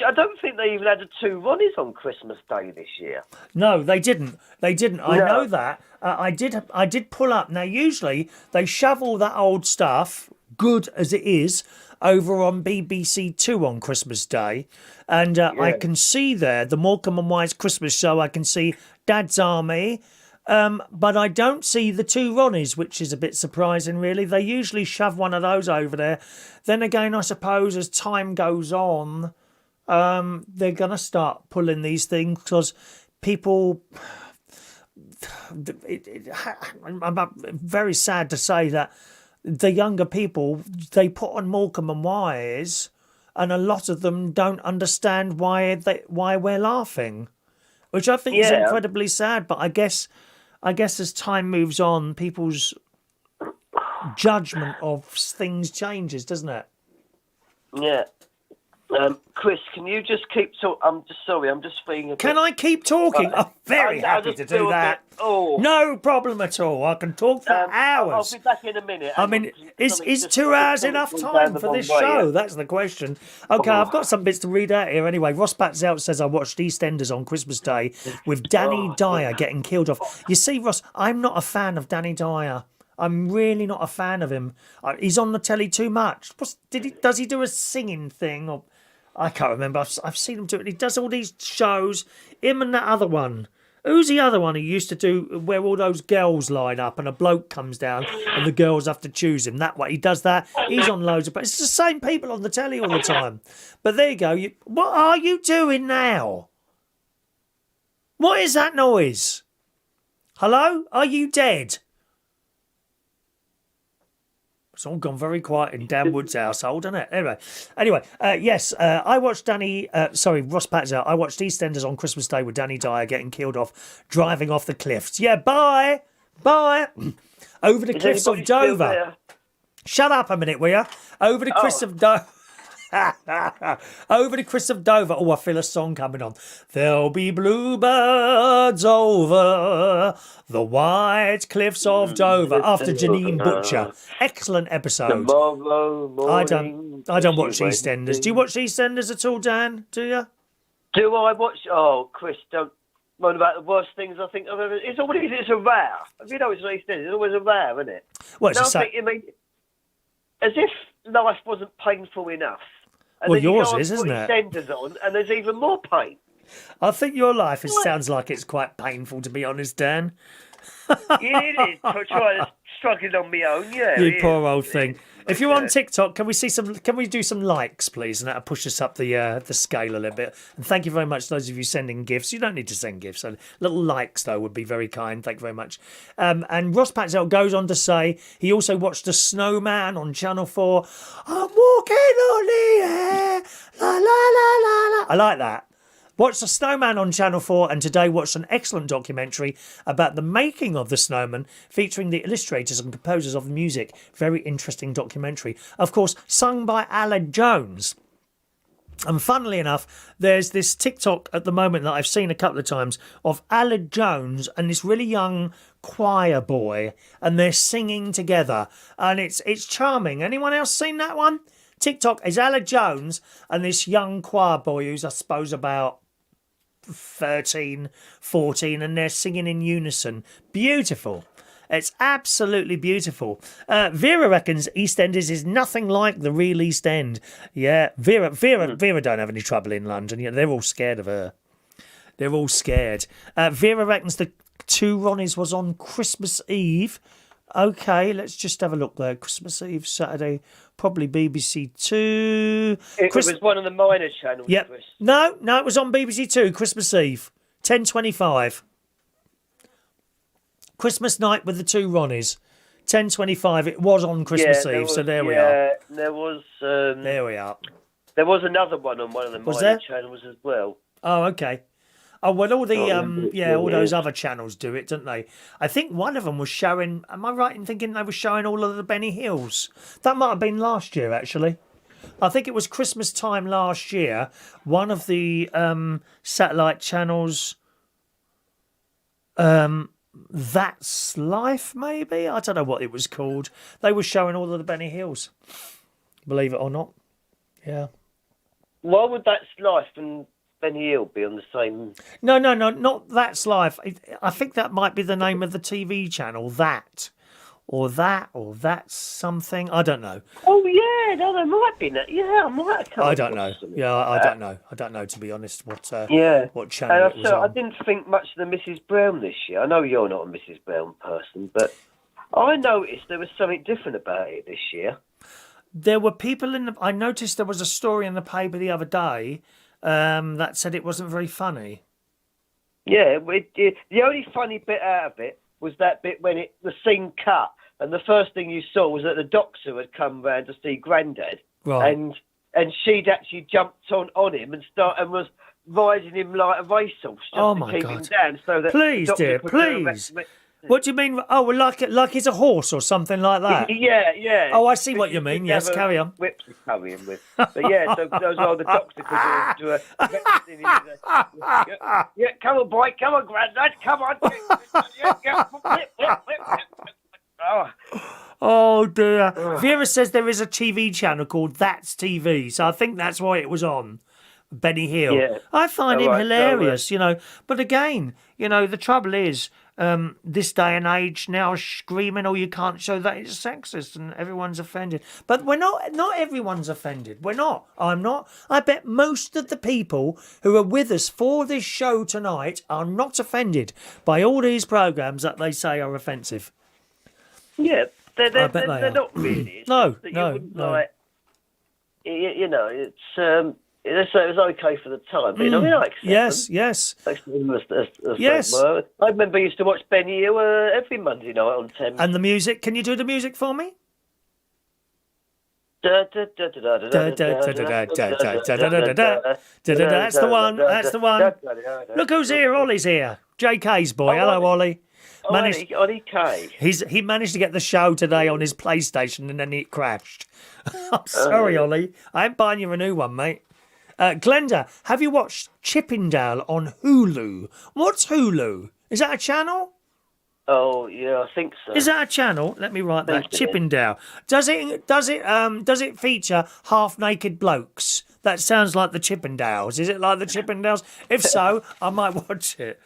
I don't think they even had the two Ronnies on Christmas Day this year. No, they didn't. I No. know that. I did pull up. Now, usually they shove all that old stuff, good as it is, over on BBC Two on Christmas Day, and I can see there the Morecambe and Wise Christmas show. I can see Dad's Army, but I don't see the two Ronnies, which is a bit surprising, really. They usually shove one of those over there. Then again, I suppose as time goes on, they're going to start pulling these things because people. I'm very sad to say that the younger people, they put on Morecambe and Wise, and a lot of them don't understand why we're laughing, which I think is incredibly sad. But I guess as time moves on, people's judgment of things changes, doesn't it? Yeah. Chris, can you just keep talking? I'm just sorry, I'm just feeling Can I keep talking? I'm very happy to do that. No problem at all. I can talk for hours. I'll be back in a minute. I mean, is 2 hours enough time for this show? That's the question. Okay, I've got some bits to read out here anyway. Ross Patzelt says, I watched EastEnders on Christmas Day with Danny Dyer getting killed off. You see, Ross, I'm not a fan of Danny Dyer. I'm really not a fan of him. He's on the telly too much. Does he do a singing thing? Or I can't remember. I've seen him do it. He does all these shows. Him and that other one. Who's the other one he used to do where all those girls line up and a bloke comes down and the girls have to choose him? That way. He does that. He's on loads of... It's the same people on the telly all the time. But there you go. What are you doing now? What is that noise? Hello? Are you dead? It's all gone very quiet in Dan Wood's household, isn't it? Anyway, yes, I watched Ross Patzelt. I watched EastEnders on Christmas Day with Danny Dyer getting killed off, driving off the cliffs. Yeah, bye. Over the cliffs of Dover. Shut up a minute, will you? Over the cliffs of Dover. Over the cliffs of Dover. Oh, I feel a song coming on. There'll be bluebirds over the white cliffs of Dover. After Janine Butcher. Excellent episode. I don't watch EastEnders. Do you watch EastEnders at all, Dan? Do you? Do I watch? Oh, Chris, don't. One about the worst things I think I've ever. It's always a row. You know, it's EastEnders. It's always a row, isn't it? Well, it's I mean, as if life wasn't painful enough. And well, yours is, isn't it? EastEnders on, and there's even more pain. I think your life sounds like it's quite painful, to be honest, Dan. It is. I'm trying to struggling on my own. Yeah. You poor old thing. If you're on TikTok, can we do some likes, please, and that'll push us up the scale a little bit. And thank you very much to those of you sending gifts. You don't need to send gifts. So little likes though would be very kind. Thank you very much. And Ross Patzelt goes on to say he also watched The Snowman on Channel 4. I'm walking on the air, la la la la la. I like that. Watched The Snowman on Channel 4 and today watched an excellent documentary about the making of The Snowman featuring the illustrators and composers of the music. Very interesting documentary. Of course, sung by Alan Jones. And funnily enough, there's this TikTok at the moment that I've seen a couple of times of Aled Jones and this really young choir boy, and they're singing together, and it's charming. Anyone else seen that one? TikTok is Aled Jones and this young choir boy who's, I suppose, about 13, 14, and they're singing in unison. Beautiful. It's absolutely beautiful. Vera reckons EastEnders is nothing like the real East End. Yeah, Vera don't have any trouble in London. Yeah, they're all scared of her. They're all scared. Vera reckons the Two Ronnies was on Christmas Eve. Okay, let's just have a look there. Christmas Eve, Saturday, probably BBC Two. It was one of the minor channels. Yep. Chris. No, it was on BBC Two, Christmas Eve, 10:25. Christmas night with the Two Ronnies, 10:25. It was on Christmas Eve, so there we are. There was. There we are. There was another one on one of the minor channels as well. Oh, okay. Oh well, all those other channels do it, don't they? I think one of them was showing. Am I right in thinking they were showing all of the Benny Hills? That might have been last year, actually. I think it was Christmas time last year. One of the satellite channels. That's Life, maybe? I don't know what it was called. They were showing all of the Benny Hills. Believe it or not. Yeah. Why would That's Life and Benny Hill be on the same... No, not That's Life. I think that might be the name of the TV channel, That. Or That's something. I don't know. Oh, yeah. No, there might be. Yeah, I might have. I don't know. Yeah, I don't know. I don't know, to be honest, what channel it was on. I didn't think much of the Mrs. Brown this year. I know you're not a Mrs. Brown person, but I noticed there was something different about it this year. There were people I noticed there was a story in the paper the other day that said it wasn't very funny. Yeah, the only funny bit out of it was that bit when the scene cut, and the first thing you saw was that the doctor had come round to see Grandad, right. and she'd actually jumped on him and was riding him like a racehorse just to keep him down. So that please, dear, please. What do you mean? Oh, well, like he's a horse or something like that? Yeah. Oh, I see what you mean. Yes, carry on. Whips to carry him with. But yeah, so the doctor could do yeah, come on, boy, come on, Grandad, come on. Oh, dear. Vera says there is a TV channel called That's TV, so I think that's why it was on. Benny Hill. Yeah. I find him hilarious, But again, the trouble is, this day and age now screaming, oh, you can't show that it's sexist and everyone's offended. But we're not everyone's offended. We're not. I'm not. I bet most of the people who are with us for this show tonight are not offended by all these programmes that they say are offensive. Yeah, they're not really. No. Like, it's... So it was okay for the time, but I accept them. Yes. Yes. I remember I used to watch Benny Hill every Monday night on 10. And the music, can you do the music for me? That's the one. Look who's here, Ollie's here. JK's boy. Hello, Ollie. Ollie K. He managed to get the show today on his PlayStation and then it crashed. I'm sorry, Ollie. I ain't buying you a new one, mate. Glenda, have you watched Chippendale on Hulu? What's Hulu? Is that a channel? Oh yeah, I think so. Is that a channel? Let me write that. Chippendale. Does it feature half-naked blokes? That sounds like the Chippendales. Is it like the Chippendales? If so, I might watch it.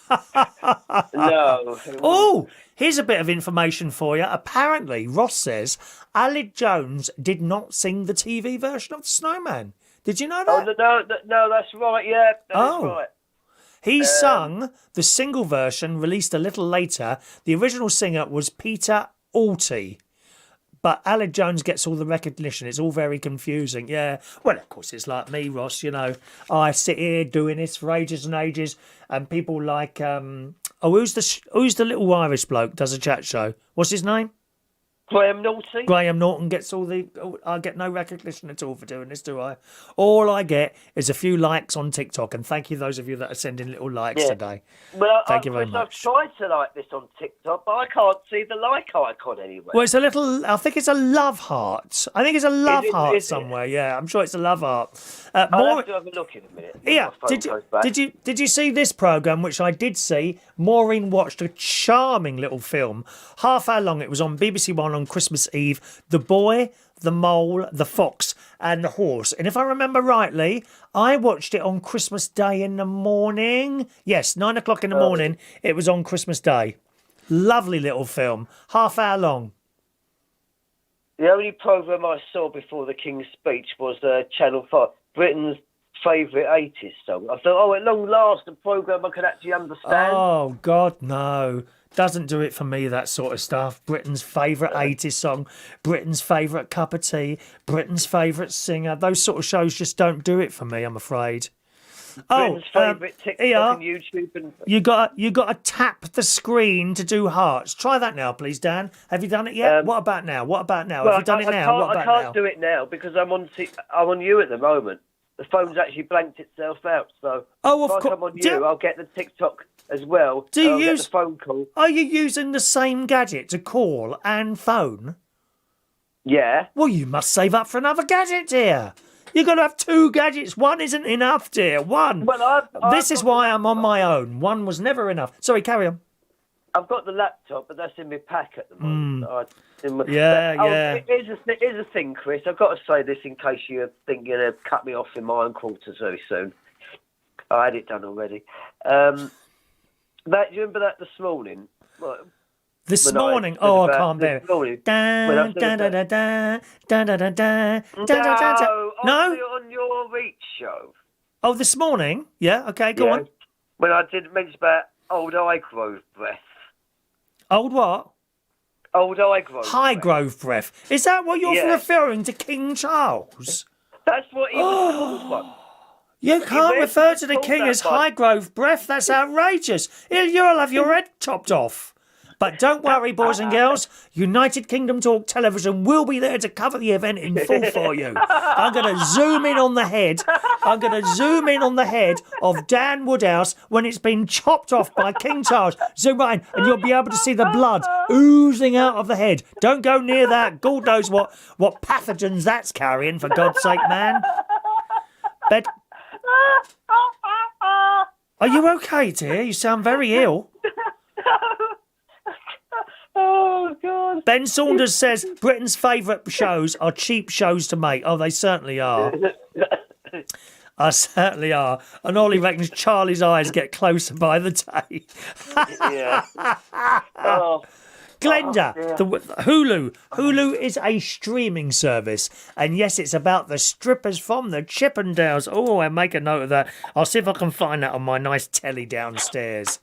No. Oh, here's a bit of information for you. Apparently, Ross says Aled Jones did not sing the TV version of The Snowman. Did you know that? Oh, no, that's right, yeah. That's right. He sung the single version released a little later. The original singer was Peter Alty. But Aled Jones gets all the recognition. It's all very confusing, yeah. Well, of course, it's like me, Ross, I sit here doing this for ages and ages, and people like... who's the little Irish bloke does a chat show? What's his name? Graham Naughty. Graham Norton gets all the... I get no recognition at all for doing this, do I? All I get is a few likes on TikTok, and thank you those of you that are sending little likes today. Well, Thank you very Chris, much. I've tried to like this on TikTok, but I can't see the like icon anywhere. Well, it's a little... I think it's a love heart. I think it's a love Is it- heart is it? somewhere, yeah. I'm sure it's a love heart. I'll have to have a look in a minute. when Yeah, my phone goes back. did you see this programme, which I did see? Maureen watched a charming little film, half hour long. It was on BBC One on Christmas Eve. The Boy, the Mole, the Fox and the Horse. And if I remember rightly, I watched it on Christmas Day in the morning. Yes, 9 o'clock in the morning. It was on Christmas Day. Lovely little film, half hour long. The only programme I saw before the King's speech was Channel 5, Britain's favourite 80s song. I thought, at long last, a programme I could actually understand. Oh, God, no. Doesn't do it for me, that sort of stuff. Britain's favourite 80s song, Britain's favourite cup of tea, Britain's favourite singer. Those sort of shows just don't do it for me, I'm afraid. Britain's favourite TikTok here, and YouTube. And... You got to tap the screen to do hearts. Try that now, please, Dan. Have you done it yet? What about now? What about now? Well, Have you done it now? What I about can't do it now because I'm on you at the moment. The phone's actually blanked itself out, so Oh, of if I course. come on you, I'll get the TikTok as well. Do you I'll use get the phone call? Are you using the same gadget to call and phone? Yeah. Well, you must save up for another gadget, dear. You've got to have two gadgets. One isn't enough, dear. One. Well, This is why I'm on my own. One was never enough. Sorry, carry on. I've got the laptop, but that's in my pack at the moment. Yeah. Here's a thing, Chris. I've got to say this in case you think you're going to cut me off in my own quarters very soon. I had it done already. Do you remember that this morning? This When I morning, said I about can't bear this morning, it. when I said No? On your Reach show. Oh, this morning? Yeah, okay, go on. When I did mention about old Highgrove breath. Old what? Old Highgrove. Highgrove breath. Is that what you're Yeah. referring to King Charles? That's what he was called one. You can't went refer and to the called king that as one. Highgrove breath. That's outrageous. You'll have your head chopped off. But don't worry, boys and girls. United Kingdom Talk Television will be there to cover the event in full for you. I'm going to zoom in on the head. I'm going to zoom in on the head of Dan Woodhouse when it's been chopped off by King Charles. Zoom right in, and you'll be able to see the blood oozing out of the head. Don't go near that. God knows what pathogens that's carrying, for God's sake, man. Are you okay, dear? You sound very ill. Oh, God. Ben Saunders says Britain's favourite shows are cheap shows to make. Oh, they certainly are. I certainly are. And Ollie reckons Charlie's eyes get closer by the day. Yeah. Oh. Glenda, dear. the Hulu. Hulu is a streaming service. And yes, it's about the strippers from the Chippendales. Oh, I make a note of that. I'll see if I can find that on my nice telly downstairs.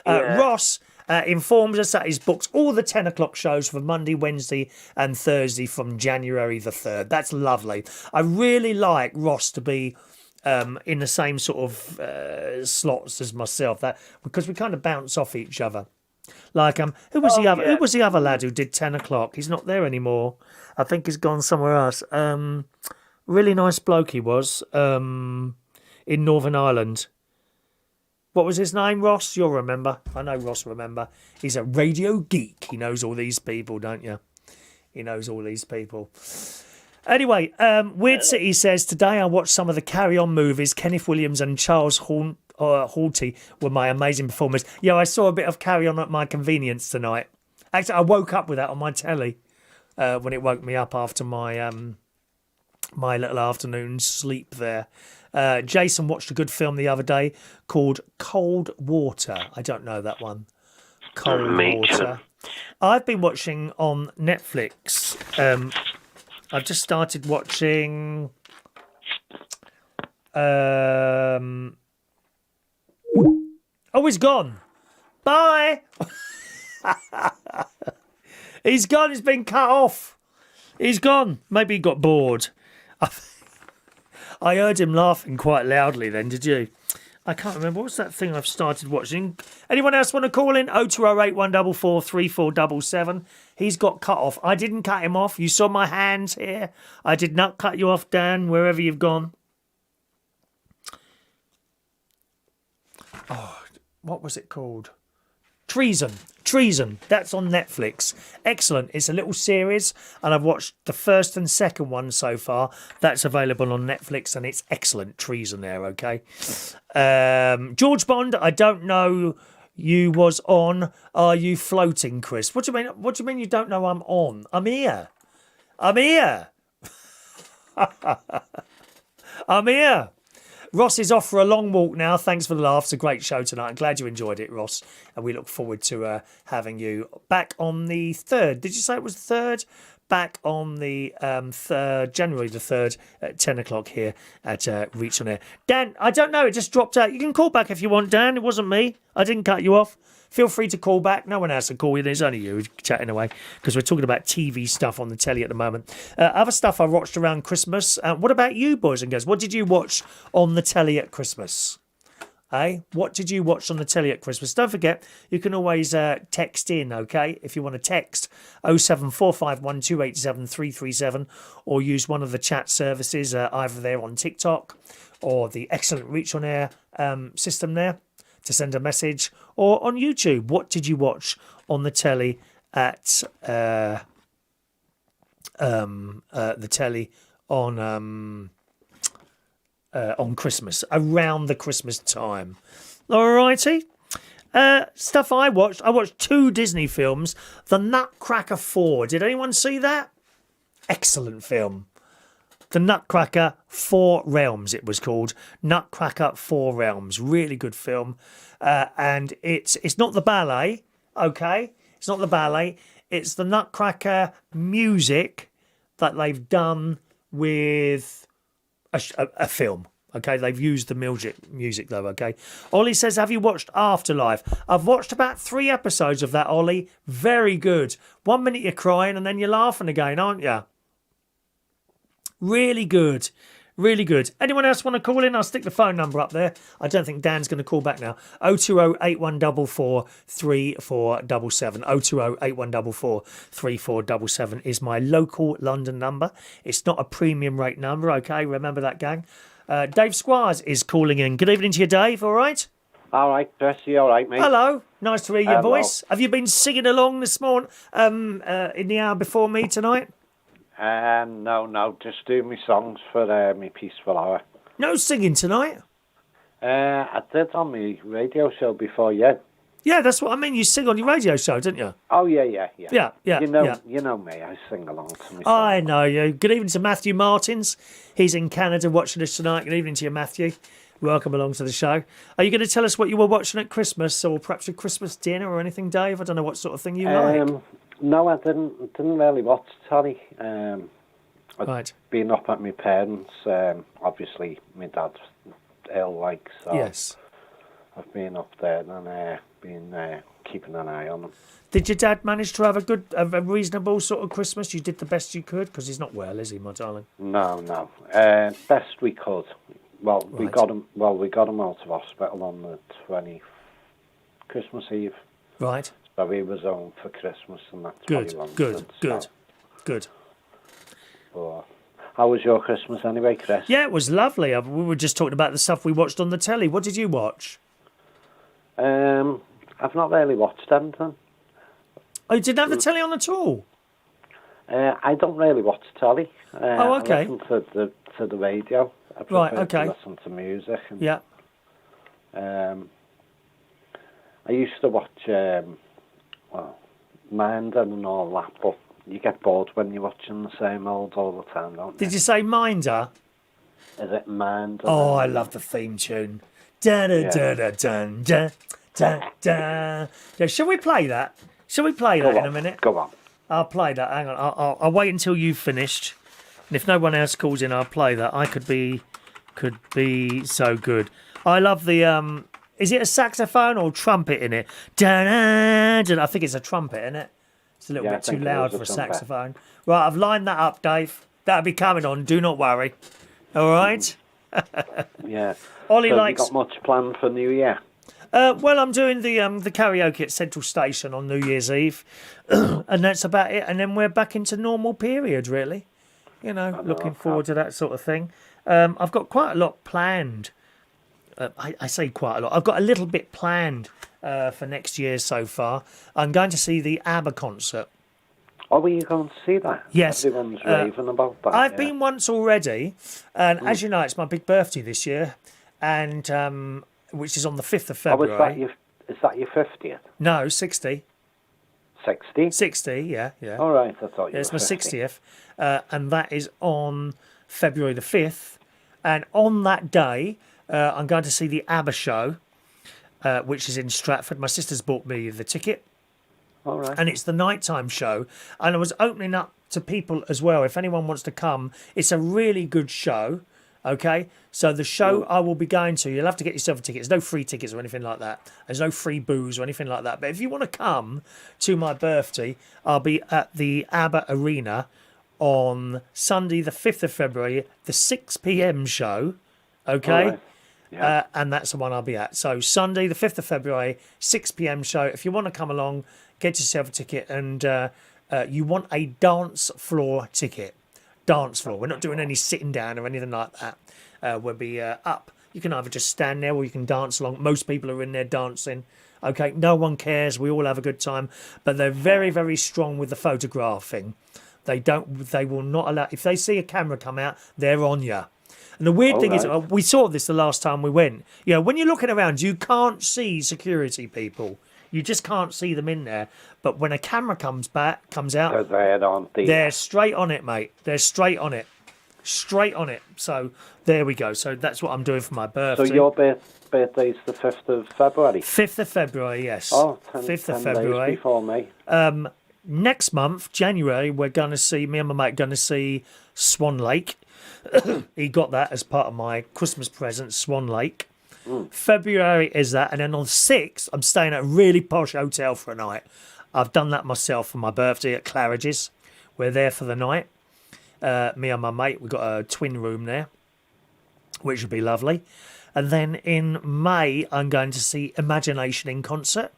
Yeah. Ross informs us that he's booked all the 10 o'clock shows for Monday, Wednesday and Thursday from January the 3rd. That's lovely. I really like Ross to be in the same sort of slots as myself, that because we kind of bounce off each other. Like who was the other lad who did 10 o'clock? He's not there anymore. I think he's gone somewhere else. Really nice bloke he was in Northern Ireland. What was his name, Ross? You'll remember. I know Ross remember. He's a radio geek. He knows all these people, don't you? He knows all these people. Anyway, Weird City says, today I watched some of the Carry On movies. Kenneth Williams and Charles Hawley were my amazing performers. Yeah, I saw a bit of Carry On at my convenience tonight. Actually, I woke up with that on my telly when it woke me up after my my little afternoon sleep there. Jason watched a good film the other day called Cold Water. I don't know that one. Cold Water. I've been watching on Netflix. I've just started watching. Oh, he's gone. Bye. He's gone. He's been cut off. He's gone. Maybe he got bored. I heard him laughing quite loudly then, did you? I can't remember. What's that thing I've started watching? Anyone else want to call in? 0208 144 3477. He's got cut off. I didn't cut him off. You saw my hands here. I did not cut you off, Dan, wherever you've gone. Oh, what was it called? Treason. That's on Netflix. Excellent. It's a little series, and I've watched the first and second one so far. That's available on Netflix, and it's excellent. Treason there, okay? George Bond, I don't know you was on. Are you floating, Chris? What do you mean? What do you mean you don't know I'm on? I'm here. I'm here. I'm here. Ross is off for a long walk now. Thanks for the laughs. A great show tonight. I'm glad you enjoyed it, Ross. And we look forward to having you back on the 3rd. Did you say it was the 3rd? Back on the 3rd, January the 3rd at 10 o'clock here at Reach On Air. Dan, I don't know. It just dropped out. You can call back if you want, Dan. It wasn't me. I didn't cut you off. Feel free to call back. No one has to call you. There's only you chatting away because we're talking about TV stuff on the telly at the moment. Other stuff I watched around Christmas. What about you, boys and girls? What did you watch on the telly at Christmas? What did you watch on the telly at Christmas? Don't forget, you can always text in, okay? If you want to text 07451287337 or use one of the chat services, either there on TikTok or the excellent Reach On Air system there, to send a message, or on YouTube. What did you watch on the telly at the telly on Christmas, around the Christmas time? Alrighty. Stuff I watched 2 Disney films. The Nutcracker 4. Did anyone see that? Excellent film. The Nutcracker 4 Realms, it was called. Nutcracker 4 Realms. Really good film. And it's not the ballet, okay? It's not the ballet. It's the Nutcracker music that they've done with a film. Okay, they've used the music though, okay? Ollie says, have you watched Afterlife? I've watched about 3 episodes of that, Ollie. Very good. 1 minute you're crying and then you're laughing again, aren't you? Really good. Really good. Anyone else want to call in? I'll stick the phone number up there. I don't think Dan's going to call back now. 020 8144 3477. 020 8144 3477 is my local London number. It's not a premium rate number, okay? Remember that, gang. Dave Squires is calling in. Good evening to you, Dave. All right? All right, Chris. You all right, mate? Hello. Nice to hear your voice. Have you been singing along this morning in the hour before me tonight? No, just do me songs for me peaceful hour. No singing tonight? I did on my radio show before, yeah. Yeah, that's what I mean. You sing on your radio show, didn't you? Oh, yeah. Yeah. You know me. I sing along to me. I know you. Good evening to Matthew Martins. He's in Canada watching us tonight. Good evening to you, Matthew. Welcome along to the show. Are you going to tell us what you were watching at Christmas, or perhaps a Christmas dinner or anything, Dave? I don't know what sort of thing you like. No, I didn't really watch telly. Right. Been up at my parents'. Obviously, my dad's ill, so yes. I've been up there and been keeping an eye on him. Did your dad manage to have a reasonable sort of Christmas? You did the best you could, because he's not well, is he, my darling? No. Best we could. Well, right. We got him out of hospital on the 20th, Christmas Eve. Right. So he was home for Christmas, and that's good. But how was your Christmas anyway, Chris? Yeah, it was lovely. We were just talking about the stuff we watched on the telly. What did you watch? I've not really watched anything. Oh, you didn't have the telly on at all? I don't really watch telly. Oh, okay. I listen to the radio. I prefer right, okay. to listen to music. And, yeah. I used to watch, Minder and all that, but you get bored when you're watching the same old all the time, don't you? Did you say Minder? Is it Minder? Oh, I love the theme tune. Da da da da da da da. Yeah, shall we play that? Shall we play that in a minute? Go on. I'll play that. Hang on. I'll wait until you've finished. And if no one else calls in, I'll play that. I could be so good. I love the is it a saxophone or trumpet in it? I think it's a trumpet, isn't it? It's a little bit too loud for a saxophone. Right, I've lined that up, Dave. That'll be coming on. Do not worry. All right? Yeah. Ollie so likes. Have you got much planned for New Year? Well, I'm doing the karaoke at Central Station on New Year's Eve, and that's about it. And then we're back into normal period, really. You know, looking forward to that sort of thing. I've got quite a lot planned. I say quite a lot. I've got a little bit planned for next year so far. I'm going to see the ABBA concert. Oh, were you going to see that? Yes. Everyone's raving about that. I've been once already, and as you know, it's my big birthday this year, and which is on the 5th of February. Is that your 50th? No, 60. 60? 60, yeah. All right, I thought you It's were my 50. 60th, and that is on February the 5th. And on that day, I'm going to see the ABBA show, which is in Stratford. My sister's bought me the ticket. All right. And it's the nighttime show. And I was opening up to people as well. If anyone wants to come, it's a really good show. Okay? So the show I will be going to, you'll have to get yourself a ticket. There's no free tickets or anything like that. There's no free booze or anything like that. But if you want to come to my birthday, I'll be at the ABBA Arena on Sunday, the 5th of February, the 6 p.m. show. Okay? All right. Yeah. And that's the one I'll be at. So Sunday, the 5th of February, 6 p.m. show. If you want to come along, get yourself a ticket. And you want a dance floor ticket. Dance floor. We're not doing any sitting down or anything like that. We'll be up. You can either just stand there or you can dance along. Most people are in there dancing. Okay, no one cares. We all have a good time. But they're very, very strong with the photographing. They will not allow... If they see a camera come out, they're on you. And the weird thing is, we saw this the last time we went. You know, when you're looking around, you can't see security people. You just can't see them in there. But when a camera comes out, They're there, aren't they? they're straight on it, mate. They're straight on it. Straight on it. So there we go. So that's what I'm doing for my birthday. So your birthday's the 5th of February? 5th of February, yes. Oh, 5th 10 of February. days before me. Next month, January, we're going to see, me and my mate going to see Swan Lake. He got that as part of my Christmas present, Swan Lake. February is that, and then on the 6th, I'm staying at a really posh hotel for a night. I've done that myself for my birthday at Claridge's. We're there for the night. Me and my mate, we've got a twin room there, which would be lovely. And then in May, I'm going to see Imagination in concert.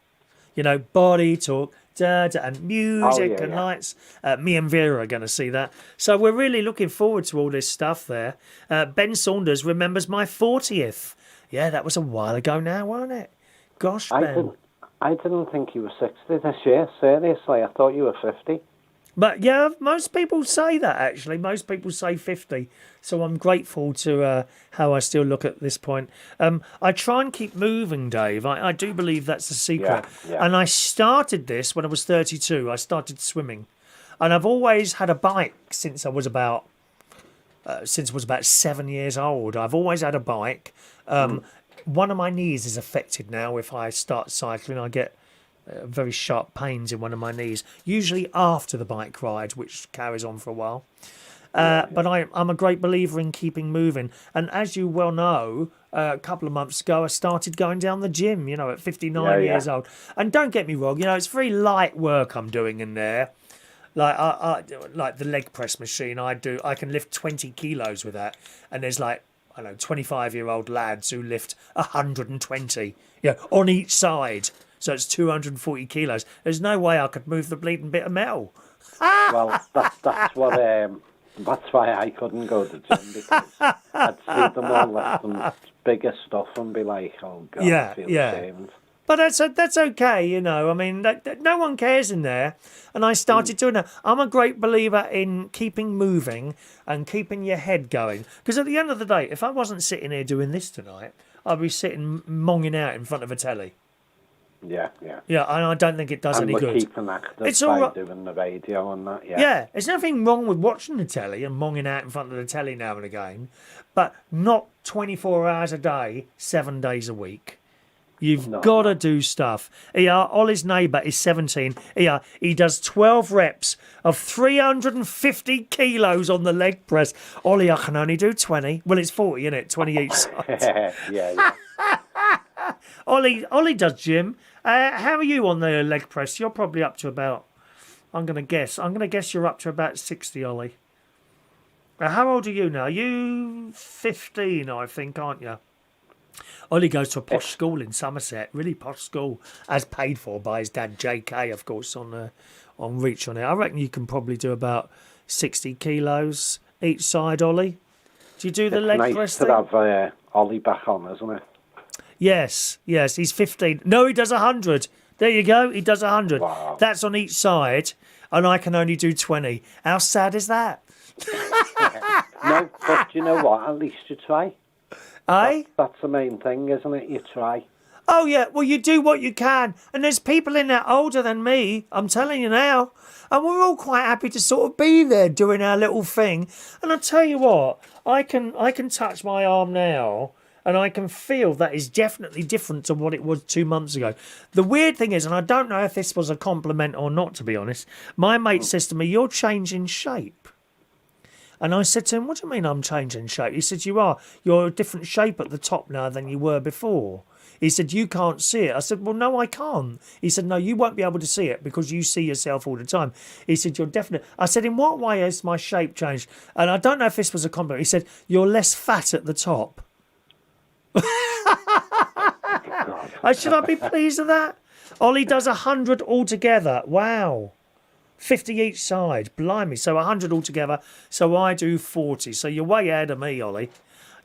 You know, body talk, and music and lights. Me and Vera are going to see that. So we're really looking forward to all this stuff there. Ben Saunders remembers my 40th. Yeah, that was a while ago now, wasn't it? Gosh, Ben. I didn't think you were 60 this year, seriously. I thought you were 50. But yeah, most people say that, actually. Most people say 50. So I'm grateful to how I still look at this point. I try and keep moving, Dave. I do believe that's the secret. Yeah. And I started this when I was 32. I started swimming. And I've always had a bike since I was about 7 years old. I've always had a bike. One of my knees is affected now. If I start cycling, I get very sharp pains in one of my knees, usually after the bike ride, which carries on for a while. But I'm a great believer in keeping moving. And as you well know, a couple of months ago, I started going down the gym, you know, at 59 years old. And don't get me wrong, you know, it's very light work I'm doing in there. Like I like the leg press machine I can lift 20 kilos with that. And there's like, I don't know, 25-year-old lads who lift 120, on each side. So it's 240 kilos. There's no way I could move the bleeding bit of metal. Well, that's why I couldn't go to the gym, because I'd see them all lifting bigger stuff and be like, oh God, I feel ashamed. But that's okay, you know. I mean, no one cares in there. And I started doing that. I'm a great believer in keeping moving and keeping your head going. Because at the end of the day, if I wasn't sitting here doing this tonight, I'd be sitting monging out in front of a telly. Yeah. Yeah, and I don't think it does any good. And we're keeping active it's by doing the radio and that, Yeah, there's nothing wrong with watching the telly and monging out in front of the telly now and again, but not 24 hours a day, 7 days a week. You've got to do stuff. Ollie's neighbour is 17. He does 12 reps of 350 kilos on the leg press. Ollie, I can only do 20. Well, it's 40, isn't it? 20 each side. yeah. Ollie does gym. How are you on the leg press? You're probably up to about, I'm going to guess you're up to about 60, Ollie. How old are you now? You 15, I think, aren't you? Ollie goes to a posh school in Somerset, really posh school, as paid for by his dad, JK, of course, on Reach on it. I reckon you can probably do about 60 kilos each side, Ollie. Do you do the leg press thing? It's nice to have Ollie back on, isn't it? Yes, he's 15. No, he does 100. There you go, he does 100. Wow. That's on each side, and I can only do 20. How sad is that? No, but you know what? At least you try. Eh? That's the main thing, isn't it? You try. Oh, yeah, well, you do what you can. And there's people in there older than me, I'm telling you now. And we're all quite happy to sort of be there doing our little thing. And I'll tell you what, I can touch my arm now, and I can feel that is definitely different to what it was 2 months ago. The weird thing is, and I don't know if this was a compliment or not, to be honest, my mate says to me, "You're changing shape." And I said to him, "What do you mean I'm changing shape?" He said, "You are. You're a different shape at the top now than you were before." He said, "You can't see it." I said, "Well, no, I can't." He said, "No, you won't be able to see it because you see yourself all the time." He said, "You're definite." I said, "In what way has my shape changed?" And I don't know if this was a compliment. He said, "You're less fat at the top." Should I be pleased with that? Ollie does 100 altogether. Wow. 50 each side. Blimey. So 100 altogether. So I do 40. So you're way ahead of me, Ollie.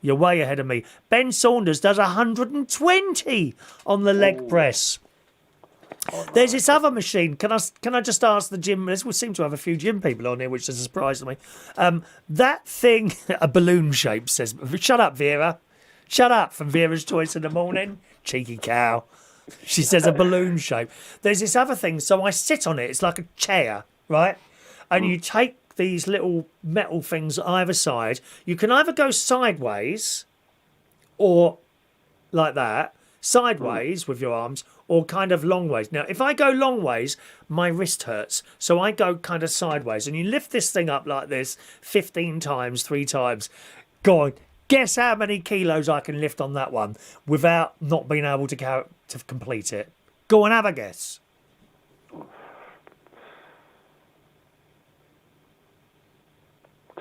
You're way ahead of me. Ben Saunders does 120 on the leg press. There's this other machine. Can I just ask the gym? We seem to have a few gym people on here, which is a surprise to me. That thing, a balloon shape, says. Shut up, Vera. Shut up, from Vera's Choice in the morning. Cheeky cow. She says a balloon shape. There's this other thing, so I sit on it. It's like a chair, right? And you take these little metal things either side. You can either go sideways or like that, sideways with your arms, or kind of long ways. Now, if I go long ways, my wrist hurts. So I go kind of sideways. And you lift this thing up like this 15 times, 3 times. Go on. Guess how many kilos I can lift on that one without not being able to complete it. Go on, have a guess.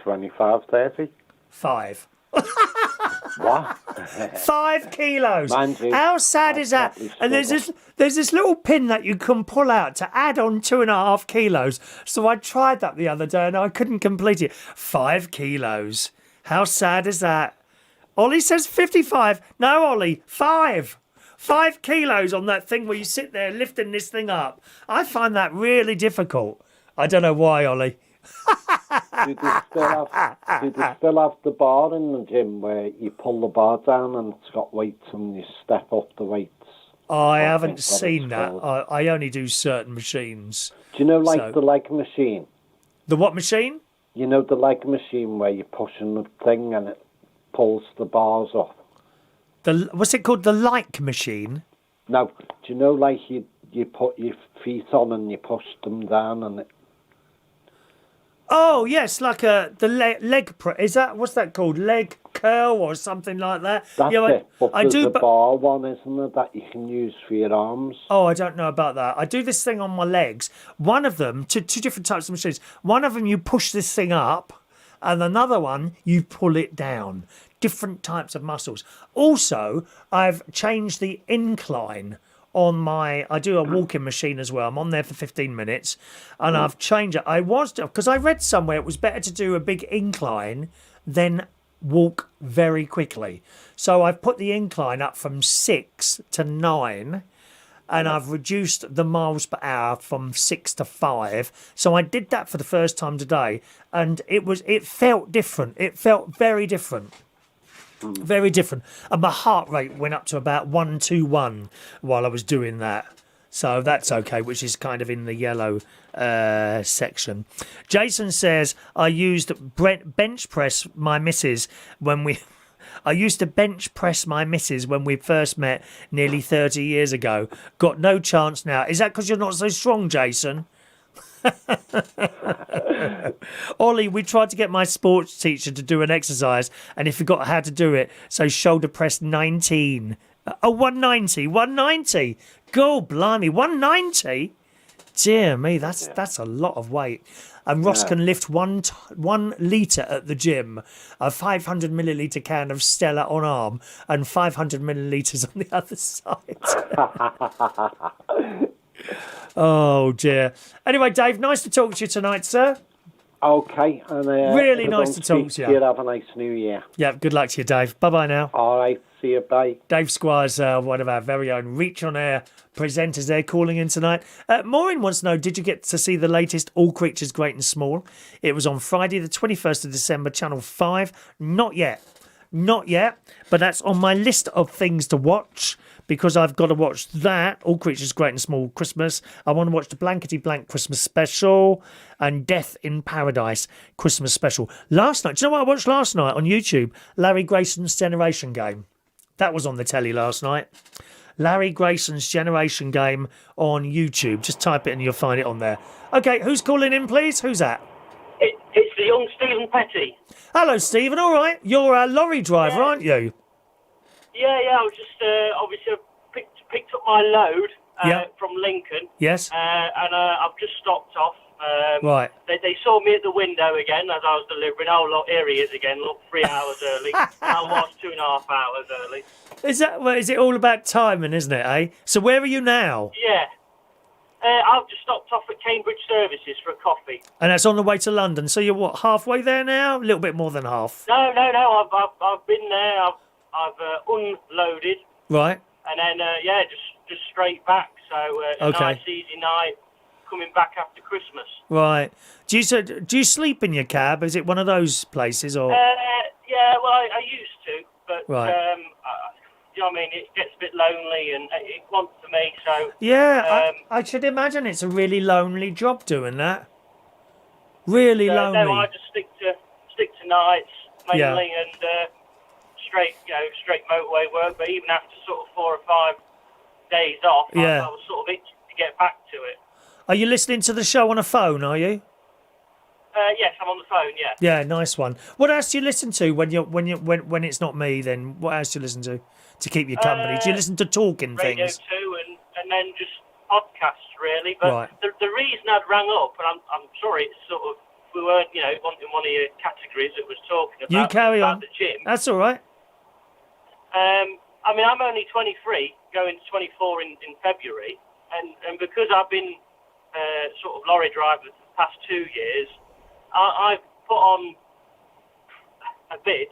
25, 30? 5. What? 5 kilos. Mind you, how sad is that? And there's this little pin that you can pull out to add on 2.5 kilos. So I tried that the other day and I couldn't complete it. 5 kilos. How sad is that? Ollie says 55. No, Ollie, 5. 5 kilos on that thing where you sit there lifting this thing up. I find that really difficult. I don't know why, Ollie. Do they still have the bar in the gym where you pull the bar down and it's got weights and you step up the weights? I haven't seen that. I only do certain machines. Do you know, the leg machine? The what machine? You know, the leg machine where you're pushing the thing and it pulls the bars off. What's it called? The like machine? No. Do you know, you put your feet on and you push them down and it... Oh, yes, like the leg press. Is that, what's that called? Leg curl or something like that? That's it. But there's a bar one, isn't there, that you can use for your arms? Oh, I don't know about that. I do this thing on my legs. One of them, two different types of machines. One of them, you push this thing up, and another one, you pull it down. Different types of muscles. Also, I've changed the incline on I do a walking machine as well. I'm on there for 15 minutes and I've changed it. Because I read somewhere it was better to do a big incline than walk very quickly. So I've put the incline up from 6 to 9 and I've reduced the miles per hour from 6 to 5. So I did that for the first time today and it felt different. It felt very different. Very different. And my heart rate went up to about 121 while I was doing that. So that's okay, which is kind of in the yellow section. Jason says, I used to bench press my missus when we first met nearly 30 years ago. Got no chance now. Is that because you're not so strong, Jason? Ollie, we tried to get my sports teacher to do an exercise and he forgot how to do it, so shoulder press 19. 190. God blimey, 190. Dear me, that's a lot of weight. and Ross can lift 1 litre at the gym, a 500 millilitre can of Stella on arm, and 500 millilitres on the other side. Oh dear. Anyway, Dave, nice to talk to you tonight, sir. Okay, and really nice to talk to you. Have a nice New Year. Yeah, good luck to you, Dave. Bye bye now. All right, see you. Bye. Dave Squires, one of our very own Reach on Air presenters there, calling in tonight. Maureen wants to know, did you get to see the latest All Creatures Great and Small? It was on Friday the 21st of December, Channel 5. Not yet, but that's on my list of things to watch, because I've got to watch that, All Creatures Great and Small Christmas. I want to watch the Blankety Blank Christmas Special and Death in Paradise Christmas Special. Last night, do you know what I watched last night on YouTube? Larry Grayson's Generation Game. That was on the telly last night. Larry Grayson's Generation Game on YouTube. Just type it and you'll find it on there. Okay, who's calling in, please? Who's that? It's the young Stephen Petty. Hello, Stephen. All right. You're a lorry driver, aren't you? Yeah. I was just obviously picked up my load from Lincoln. Yes. And I've just stopped off. Right. They saw me at the window again as I was delivering. Oh, look, here he is again. Look, 3 hours early. I was 2.5 hours early. Is it all about timing, isn't it, eh? So where are you now? Yeah. I've just stopped off at Cambridge Services for a coffee. And that's on the way to London. So you're what, halfway there now? A little bit more than half. No. I've been there. I've unloaded. Right. And then just straight back. So a nice easy night coming back after Christmas. Right. Do you sleep in your cab? Is it one of those places or? Yeah. Well, I used to, but right. You know what I mean? It gets a bit lonely, and it wants for me. So yeah, I should imagine it's a really lonely job doing that. Really lonely. No, I just stick to nights mainly, and straight motorway work. But even after sort of 4 or 5 days off, I was sort of itching to get back to it. Are you listening to the show on a phone? Are you? Yes, I'm on the phone. Yeah. Yeah, nice one. What else do you listen to when it's not me? Then what else do you listen to keep you company? Do you listen to talking radio things? Radio 2 and then just podcasts really. But right. the reason I'd rang up, and I'm sorry, it's sort of we weren't wanting one of your categories that was talking about. You carry on. The gym. That's all right. I mean, I'm only 23, going to 24 in February, and because I've been sort of lorry driver for the past 2 years, I've put on a bit,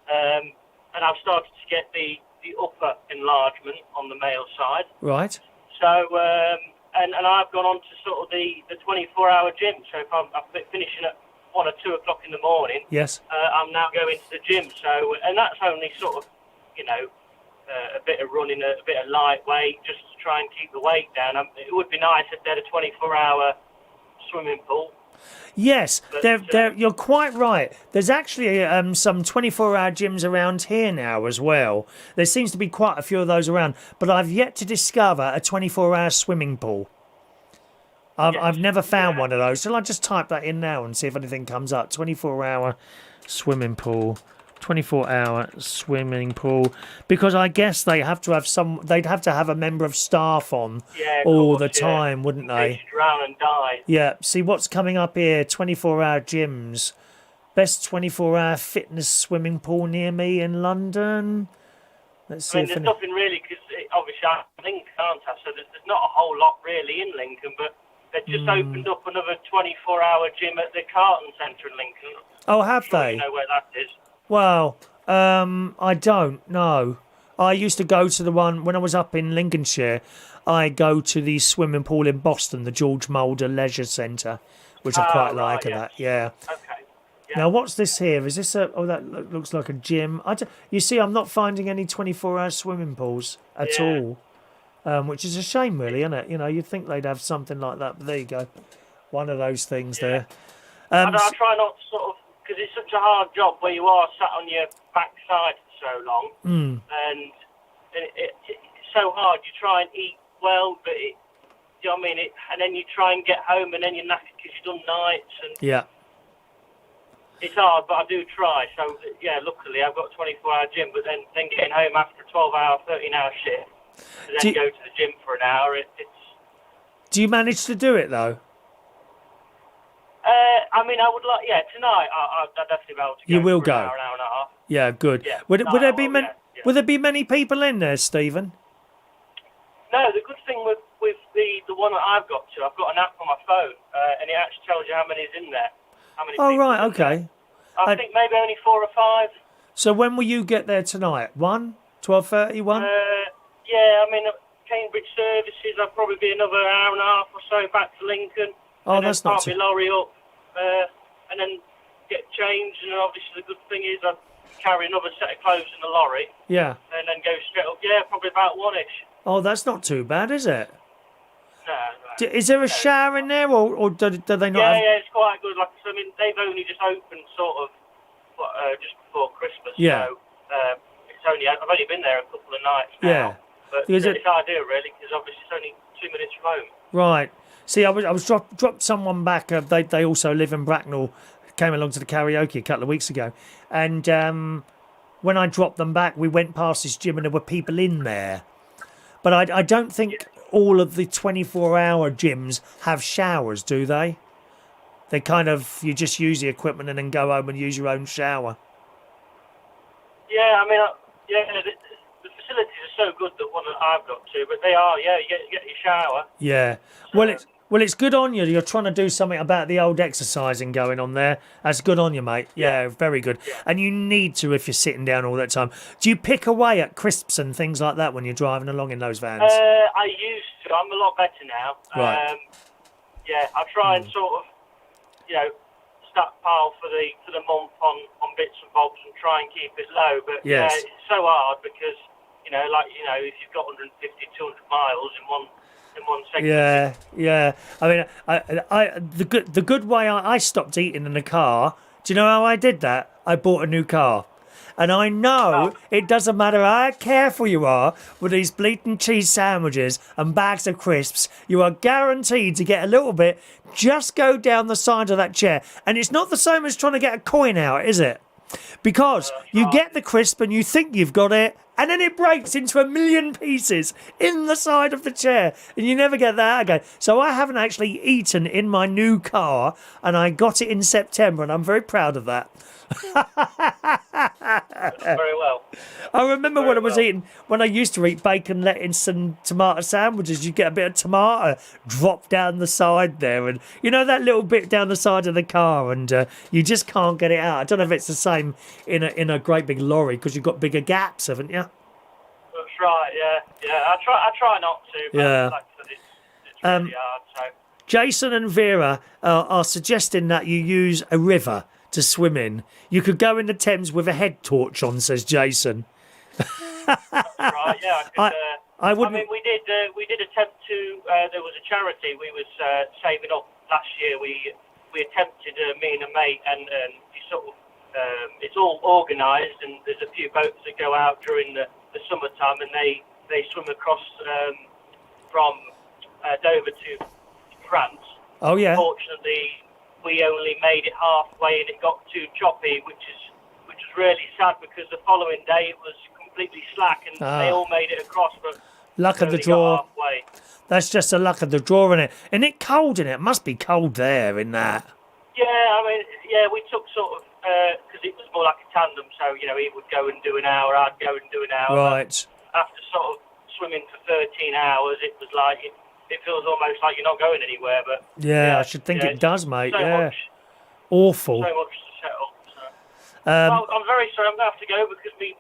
and I've started to get the upper enlargement on the male side. Right. So, and I've gone on to sort of the 24-hour gym. So if I'm finishing at 1 or 2 o'clock in the morning, yes, I'm now going to the gym. So, and that's only sort of, a bit of running, a bit of lightweight, just to try and keep the weight down. It would be nice if they had a 24-hour swimming pool. Yes, you're quite right. There's actually some 24-hour gyms around here now as well. There seems to be quite a few of those around, but I've yet to discover a 24-hour swimming pool. I've never found one of those. Shall I just type that in now and see if anything comes up? 24-hour swimming pool. 24-hour swimming pool, because I guess they'd have to have a member of staff on all the time, wouldn't they? Drown and die. Yeah, see what's coming up here, 24-hour gyms. Best 24-hour fitness swimming pool near me in London. Let's see. There's nothing really, because obviously I'm in Lincoln, aren't I? So there's not a whole lot really in Lincoln, but they've just opened up another 24-hour gym at the Carlton Centre in Lincoln. Oh, have they? You know where that is. Well, I don't know. I used to go to the one when I was up in Lincolnshire. I go to the swimming pool in Boston, the George Mulder Leisure Centre, which I quite like. That, yeah. Okay. Yeah. Now, what's this here? Is this that looks like a gym? You see, I'm not finding any 24-hour swimming pools at all, which is a shame, really, isn't it? You'd think they'd have something like that, but there you go. One of those things there. I try not to sort of, because it's such a hard job where you are sat on your backside for so long, and it's so hard. You try and eat well, but you know what I mean? And then you try and get home, and then you're knackered because you've done nights. And it's hard, but I do try. So, luckily I've got a 24-hour gym, but then getting home after a 12-hour, 13-hour shift, and then go to the gym for an hour, it's... Do you manage to do it, though? I mean, I would like, tonight I'd definitely be able to go. You will for go. An hour and a half. Yeah, good. Yeah. Would there be Yeah. Would there be many people in there, Stephen? No, the good thing with the one that I've got an app on my phone, and it actually tells you how many is in there. How many Oh, people right, are in okay. there. I think maybe only 4 or 5. So when will you get there tonight? 1? 12:30, 1? Yeah, I mean, Cambridge services, I'll probably be another hour and a half or so back to Lincoln. Oh, and that's then not park too... my lorry up, and then get changed. And obviously the good thing is I carry another set of clothes in the lorry. Yeah. And then go straight up. Yeah, probably about 1-ish. Oh, that's not too bad, is it? No. Is there a shower in there, or do they not have... Yeah, it's quite good. Like I mean, they've only just opened sort of just before Christmas. Yeah. So I've only been there a couple of nights now. Yeah. But Is it's it- ideal, really, because obviously it's only 2 minutes from home. Right. See, I was dropped someone back. They also live in Bracknell. Came along to the karaoke a couple of weeks ago, and when I dropped them back, we went past this gym and there were people in there. But I don't think all of the 24-hour gyms have showers, do they? They kind of, you just use the equipment and then go home and use your own shower. Yeah, I mean, the facilities are so good, the one that I've got to, but they are, you get your shower. Yeah. Well, it's good on you. You're trying to do something about the old exercising going on there. That's good on you, mate. Yeah, very good. Yeah. And you need to if you're sitting down all that time. Do you pick away at crisps and things like that when you're driving along in those vans? I used to. I'm a lot better now. Right. I try and sort of, stockpile for the month on bits and bobs and try and keep it low. But yes. It's so hard because, if you've got 150, 200 miles in one second. Yeah. I mean, the good way I stopped eating in the car. Do you know how I did that? I bought a new car. And I know it doesn't matter how careful you are with these bleating cheese sandwiches and bags of crisps, you are guaranteed to get a little bit. Just go down the side of that chair. And it's not the same as trying to get a coin out, is it? Because you get the crisp and you think you've got it, and then it breaks into a million pieces in the side of the chair, and you never get that out again. So I haven't actually eaten in my new car, and I got it in September, and I'm very proud of that. Very well. I remember when I used to eat bacon, lettuce and tomato sandwiches, you get a bit of tomato drop down the side there, and that little bit down the side of the car, and you just can't get it out. I don't know if it's the same in a great big lorry because you've got bigger gaps, haven't you? That's right. Yeah. I try not to. But Yeah. Like I said, it's really hard. So. Jason and Vera are suggesting that you use a river to swim in. You could go in the Thames with a head torch on, says Jason. Right, yeah. I wouldn't. I mean, we did attempt to. There was a charity we was saving up last year. We attempted, me and a mate, and you sort of. It's all organised, and there's a few boats that go out during the summertime, and they swim across from Dover to France. Oh yeah. Unfortunately, we only made it halfway, and it got too choppy, which was really sad because the following day it was completely slack, and they all made it across, but luck of the only draw. got halfway. That's just the luck of the draw, isn't it? And it cold in it. It must be cold there in that. Yeah, I mean, we took sort of because it was more like a tandem, so he would go and do an hour, I'd go and do an hour. Right. After sort of swimming for 13 hours, it was like it feels almost like you're not going anywhere. But yeah, I should think it does, mate. So Yeah. much, Awful. so much to set up. So. I'm very sorry. I'm going to have to go because my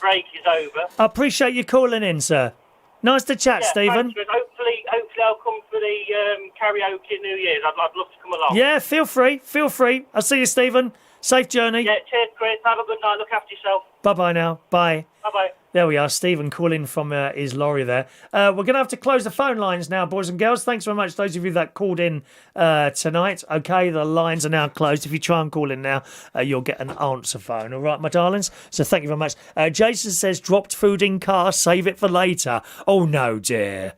break is over. I appreciate you calling in, sir. Nice to chat, Stephen. Thanks, hopefully I'll come for the karaoke New Year's. I'd love to come along. Yeah, feel free. I'll see you, Stephen. Safe journey. Yeah, cheers, Chris. Have a good night. Look after yourself. Bye-bye now. Bye. Bye-bye. There we are, Stephen calling from his lorry there. We're going to have to close the phone lines now, boys and girls. Thanks very much, those of you that called in tonight. Okay, the lines are now closed. If you try and call in now, you'll get an answer phone. All right, my darlings? So thank you very much. Jason says, dropped food in car, save it for later. Oh, no, dear.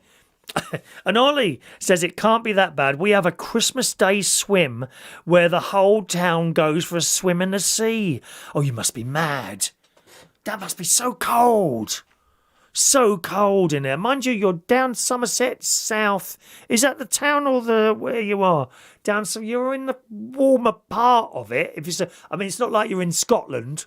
And Ollie says it can't be that bad. We have a Christmas Day swim where the whole town goes for a swim in the sea. Oh, you must be mad. That must be so cold. So cold in there. Mind you, you're down Somerset South. Is that the town or where you are? Down, so you're in the warmer part of it. If it's it's not like you're in Scotland.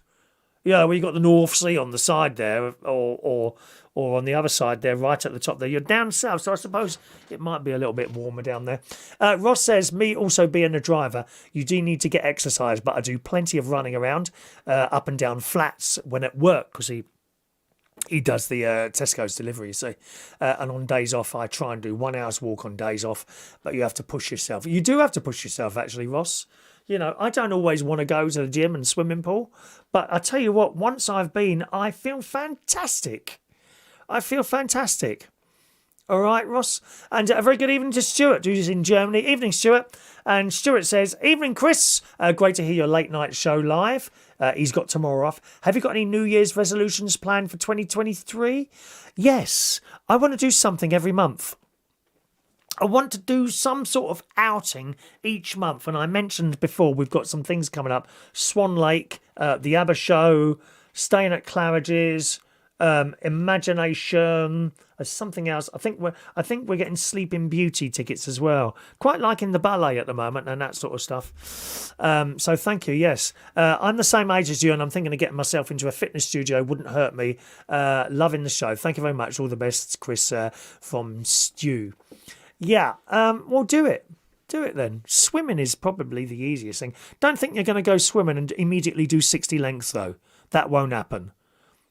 Yeah, where you got the North Sea on the side there, or on the other side there, right at the top there. You're down south, so I suppose it might be a little bit warmer down there. Ross says, me also being a driver, you do need to get exercise, but I do plenty of running around up and down flats when at work, because he does the Tesco's delivery, you see. And on days off, I try and do 1 hour's walk on days off, but you have to push yourself. You do have to push yourself, actually, Ross. You know, I don't always want to go to the gym and swimming pool, but I tell you what, once I've been, I feel fantastic. I feel fantastic. All right, Ross. And a very good evening to Stuart, who's in Germany. Evening, Stuart. And Stuart says, evening, Chris. Great to hear your late night show live. He's got tomorrow off. Have you got any New Year's resolutions planned for 2023? Yes. I want to do something every month. I want to do some sort of outing each month. And I mentioned before, we've got some things coming up. Swan Lake, the ABBA show, staying at Claridge's, Imagination, something else. I think we're getting Sleeping Beauty tickets as well. Quite liking the ballet at the moment and that sort of stuff. So thank you. Yes, I'm the same age as you, and I'm thinking of getting myself into a fitness studio. Wouldn't hurt me. Loving the show. Thank you very much. All the best, Chris from Stu. Yeah, well, do it. Do it then. Swimming is probably the easiest thing. Don't think you're going to go swimming and immediately do 60 lengths, though. That won't happen.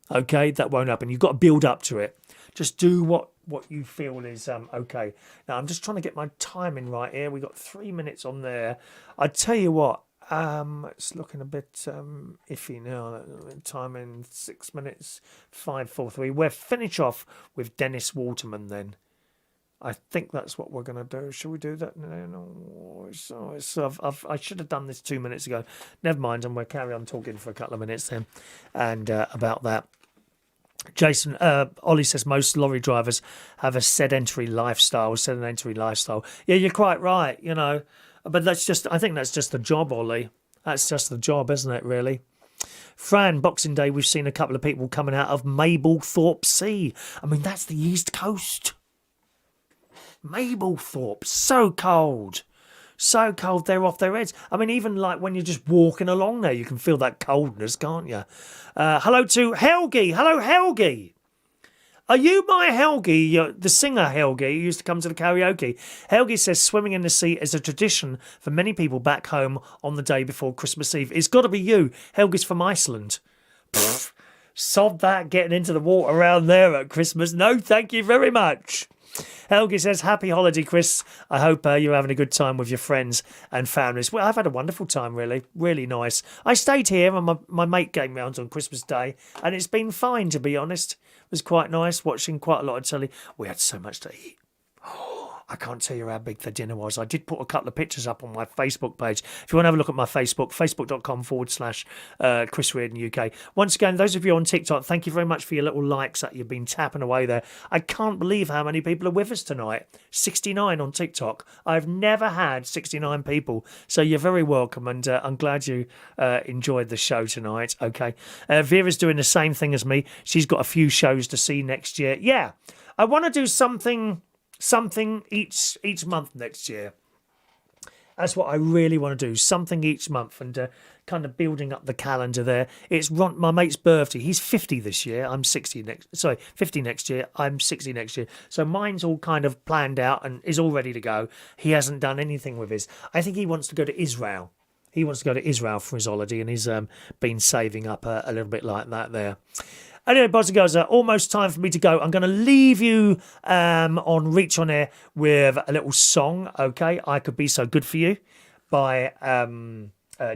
Okay, that won't happen. You've got to build up to it. Just do what you feel is okay. Now, I'm just trying to get my timing right here. We've got 3 minutes on there. I tell you what, it's looking a bit iffy now. Timing 6 minutes, 5, 4, 3. We'll finish off with Dennis Waterman then. I think that's what we're going to do. Should we do that? No. I should have done this 2 minutes ago. Never mind, and we'll carry on talking for a couple of minutes then. And about that. Jason, Ollie says most lorry drivers have a sedentary lifestyle. Yeah, you're quite right, you know. But I think that's just the job, Ollie. That's just the job, isn't it, really? Fran, Boxing Day, we've seen a couple of people coming out of Mablethorpe Sea. I mean, that's the East Coast. Mablethorpe, so cold, they're off their heads. I mean, even like when you're just walking along there, you can feel that coldness, can't you? Hello to Helgi. Hello, Helgi. Are you my Helgi, the singer Helgi, who used to come to the karaoke? Helgi says swimming in the sea is a tradition for many people back home on the day before Christmas Eve. It's got to be you. Helgi's from Iceland. Pfft, sod that, getting into the water around there at Christmas. No, thank you very much. Helgi says, happy holiday, Chris. I hope you're having a good time with your friends and families. Well, I've had a wonderful time, really. Really nice. I stayed here and my mate came round on Christmas Day and it's been fine, to be honest. It was quite nice watching quite a lot of telly. We had so much to eat. I can't tell you how big the dinner was. I did put a couple of pictures up on my Facebook page. If you want to have a look at my Facebook, facebook.com/Chris Reardon UK. Once again, those of you on TikTok, thank you very much for your little likes that you've been tapping away there. I can't believe how many people are with us tonight. 69 on TikTok. I've never had 69 people. So you're very welcome, and I'm glad you enjoyed the show tonight. Okay. Vera's doing the same thing as me. She's got a few shows to see next year. Yeah, I want to do something each month next year. That's what I really want to do. Something each month, and kind of building up the calendar there. It's my mate's birthday. He's 50 this year. I'm 50 next year. I'm 60 next year. So mine's all kind of planned out and is all ready to go. He hasn't done anything with his. I think he wants to go to Israel. He wants to go to Israel for his holiday, and he's been saving up a little bit like that there. Anyway, boys and girls, almost time for me to go. I'm going to leave you on Reach On Air with a little song, okay? I Could Be So Good For You by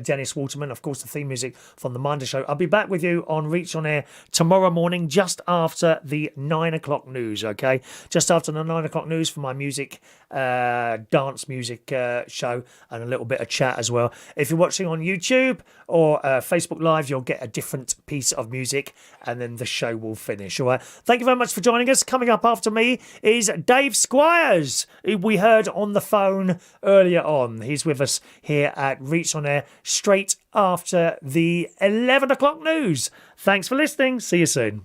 Dennis Waterman, of course, the theme music from The Minder Show. I'll be back with you on Reach On Air tomorrow morning, just after the 9 o'clock news, okay? Just after the 9 o'clock news for my music, dance music show, and a little bit of chat as well. If you're watching on YouTube or Facebook Live, you'll get a different piece of music, and then the show will finish, all right? Thank you very much for joining us. Coming up after me is Dave Squires, who we heard on the phone earlier on. He's with us here at Reach On Air straight after the 11 o'clock news. Thanks for listening. See you soon.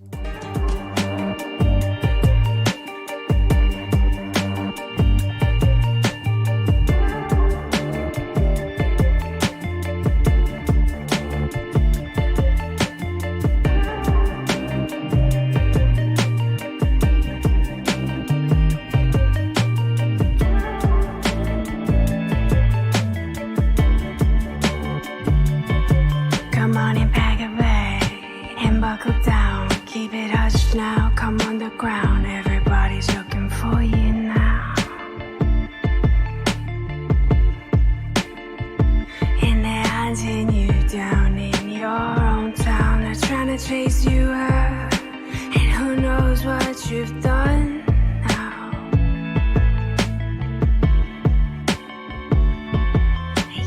ground. Everybody's looking for you now. And they're hunting you down in your own town. They're trying to chase you out. And who knows what you've done now.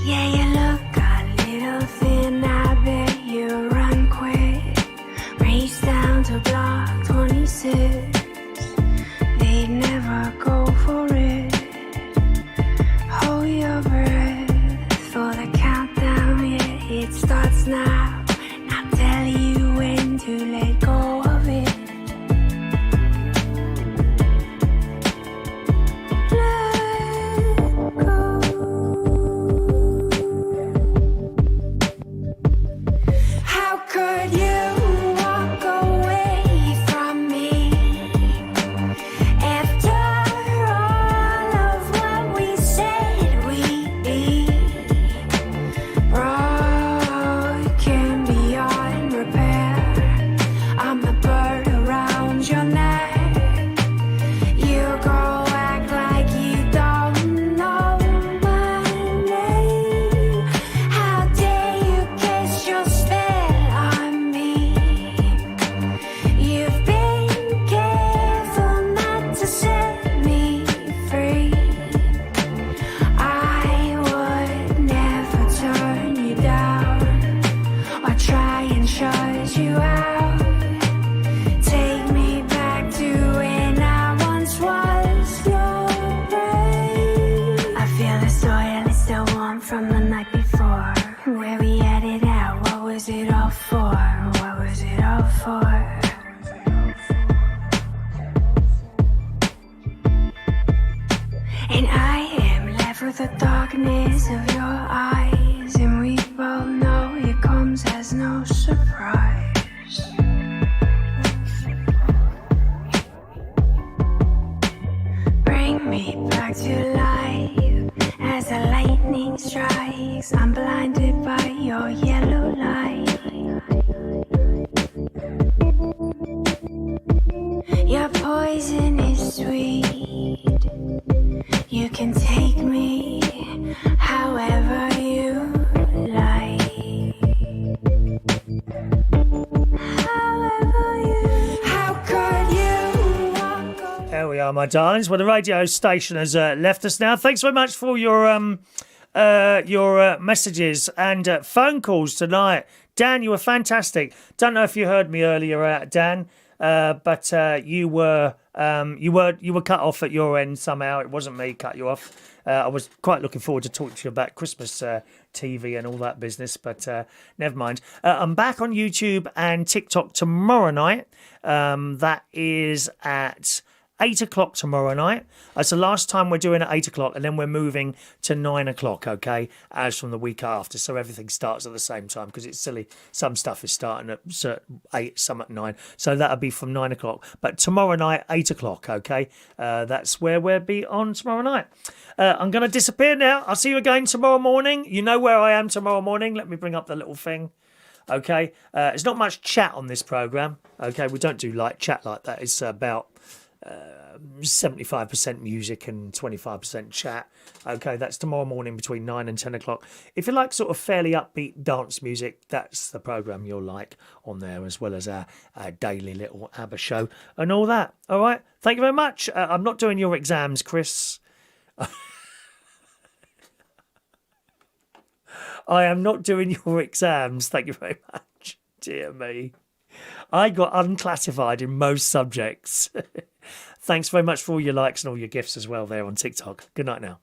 Yeah, you look a little thin. I bet you run quick. Race down to block 26. They'd never go for it. Hold your breath for the countdown. Yeah, it starts now. I'll tell you when to let go of it. Let go. How could you walk away from me after all of what we said we'd be? Broken beyond repair. I'm the bird around your neck. You go act like you don't know my name. How dare you cast your spell on me? You've been careful not to set me free. I would never turn you down or try and shut you out. Take me back to when I once was your prey. I feel the soil is still warm from the night before. Where we had it out, what was it all for? What was it all for? And I am left with the darkness of your eyes. And we both know it comes as no surprise. Bring me back to life as the lightning strikes. I'm blinded by your yellow light. Your poison is sweet. You can take me however you like. However you. How could you walk away? There we are, my darlings. Well, the radio station has left us now. Thanks very much for your messages and phone calls tonight. Dan, you were fantastic. Don't know if you heard me earlier, Dan, but you were cut off at your end somehow. It wasn't me cut you off. I was quite looking forward to talking to you about Christmas TV and all that business, but never mind. I'm back on YouTube and TikTok tomorrow night. That is at 8 o'clock tomorrow night. That's the last time we're doing at 8 o'clock, and then we're moving to 9 o'clock, okay, as from the week after. So everything starts at the same time because it's silly. Some stuff is starting at 8, some at 9. So that'll be from 9 o'clock. But tomorrow night, 8 o'clock, okay? That's where we'll be on tomorrow night. I'm going to disappear now. I'll see you again tomorrow morning. You know where I am tomorrow morning. Let me bring up the little thing. Okay? There's not much chat on this programme. Okay? We don't do like chat like that. It's about 75% music and 25% chat. Okay, that's tomorrow morning between 9 and 10 o'clock. If you like sort of fairly upbeat dance music, that's the programme you'll like on there, as well as our daily little ABBA show and all that. All right, thank you very much. I'm not doing your exams, Chris. I am not doing your exams. Thank you very much. Dear me. I got unclassified in most subjects. Thanks very much for all your likes and all your gifts as well there on TikTok. Good night now.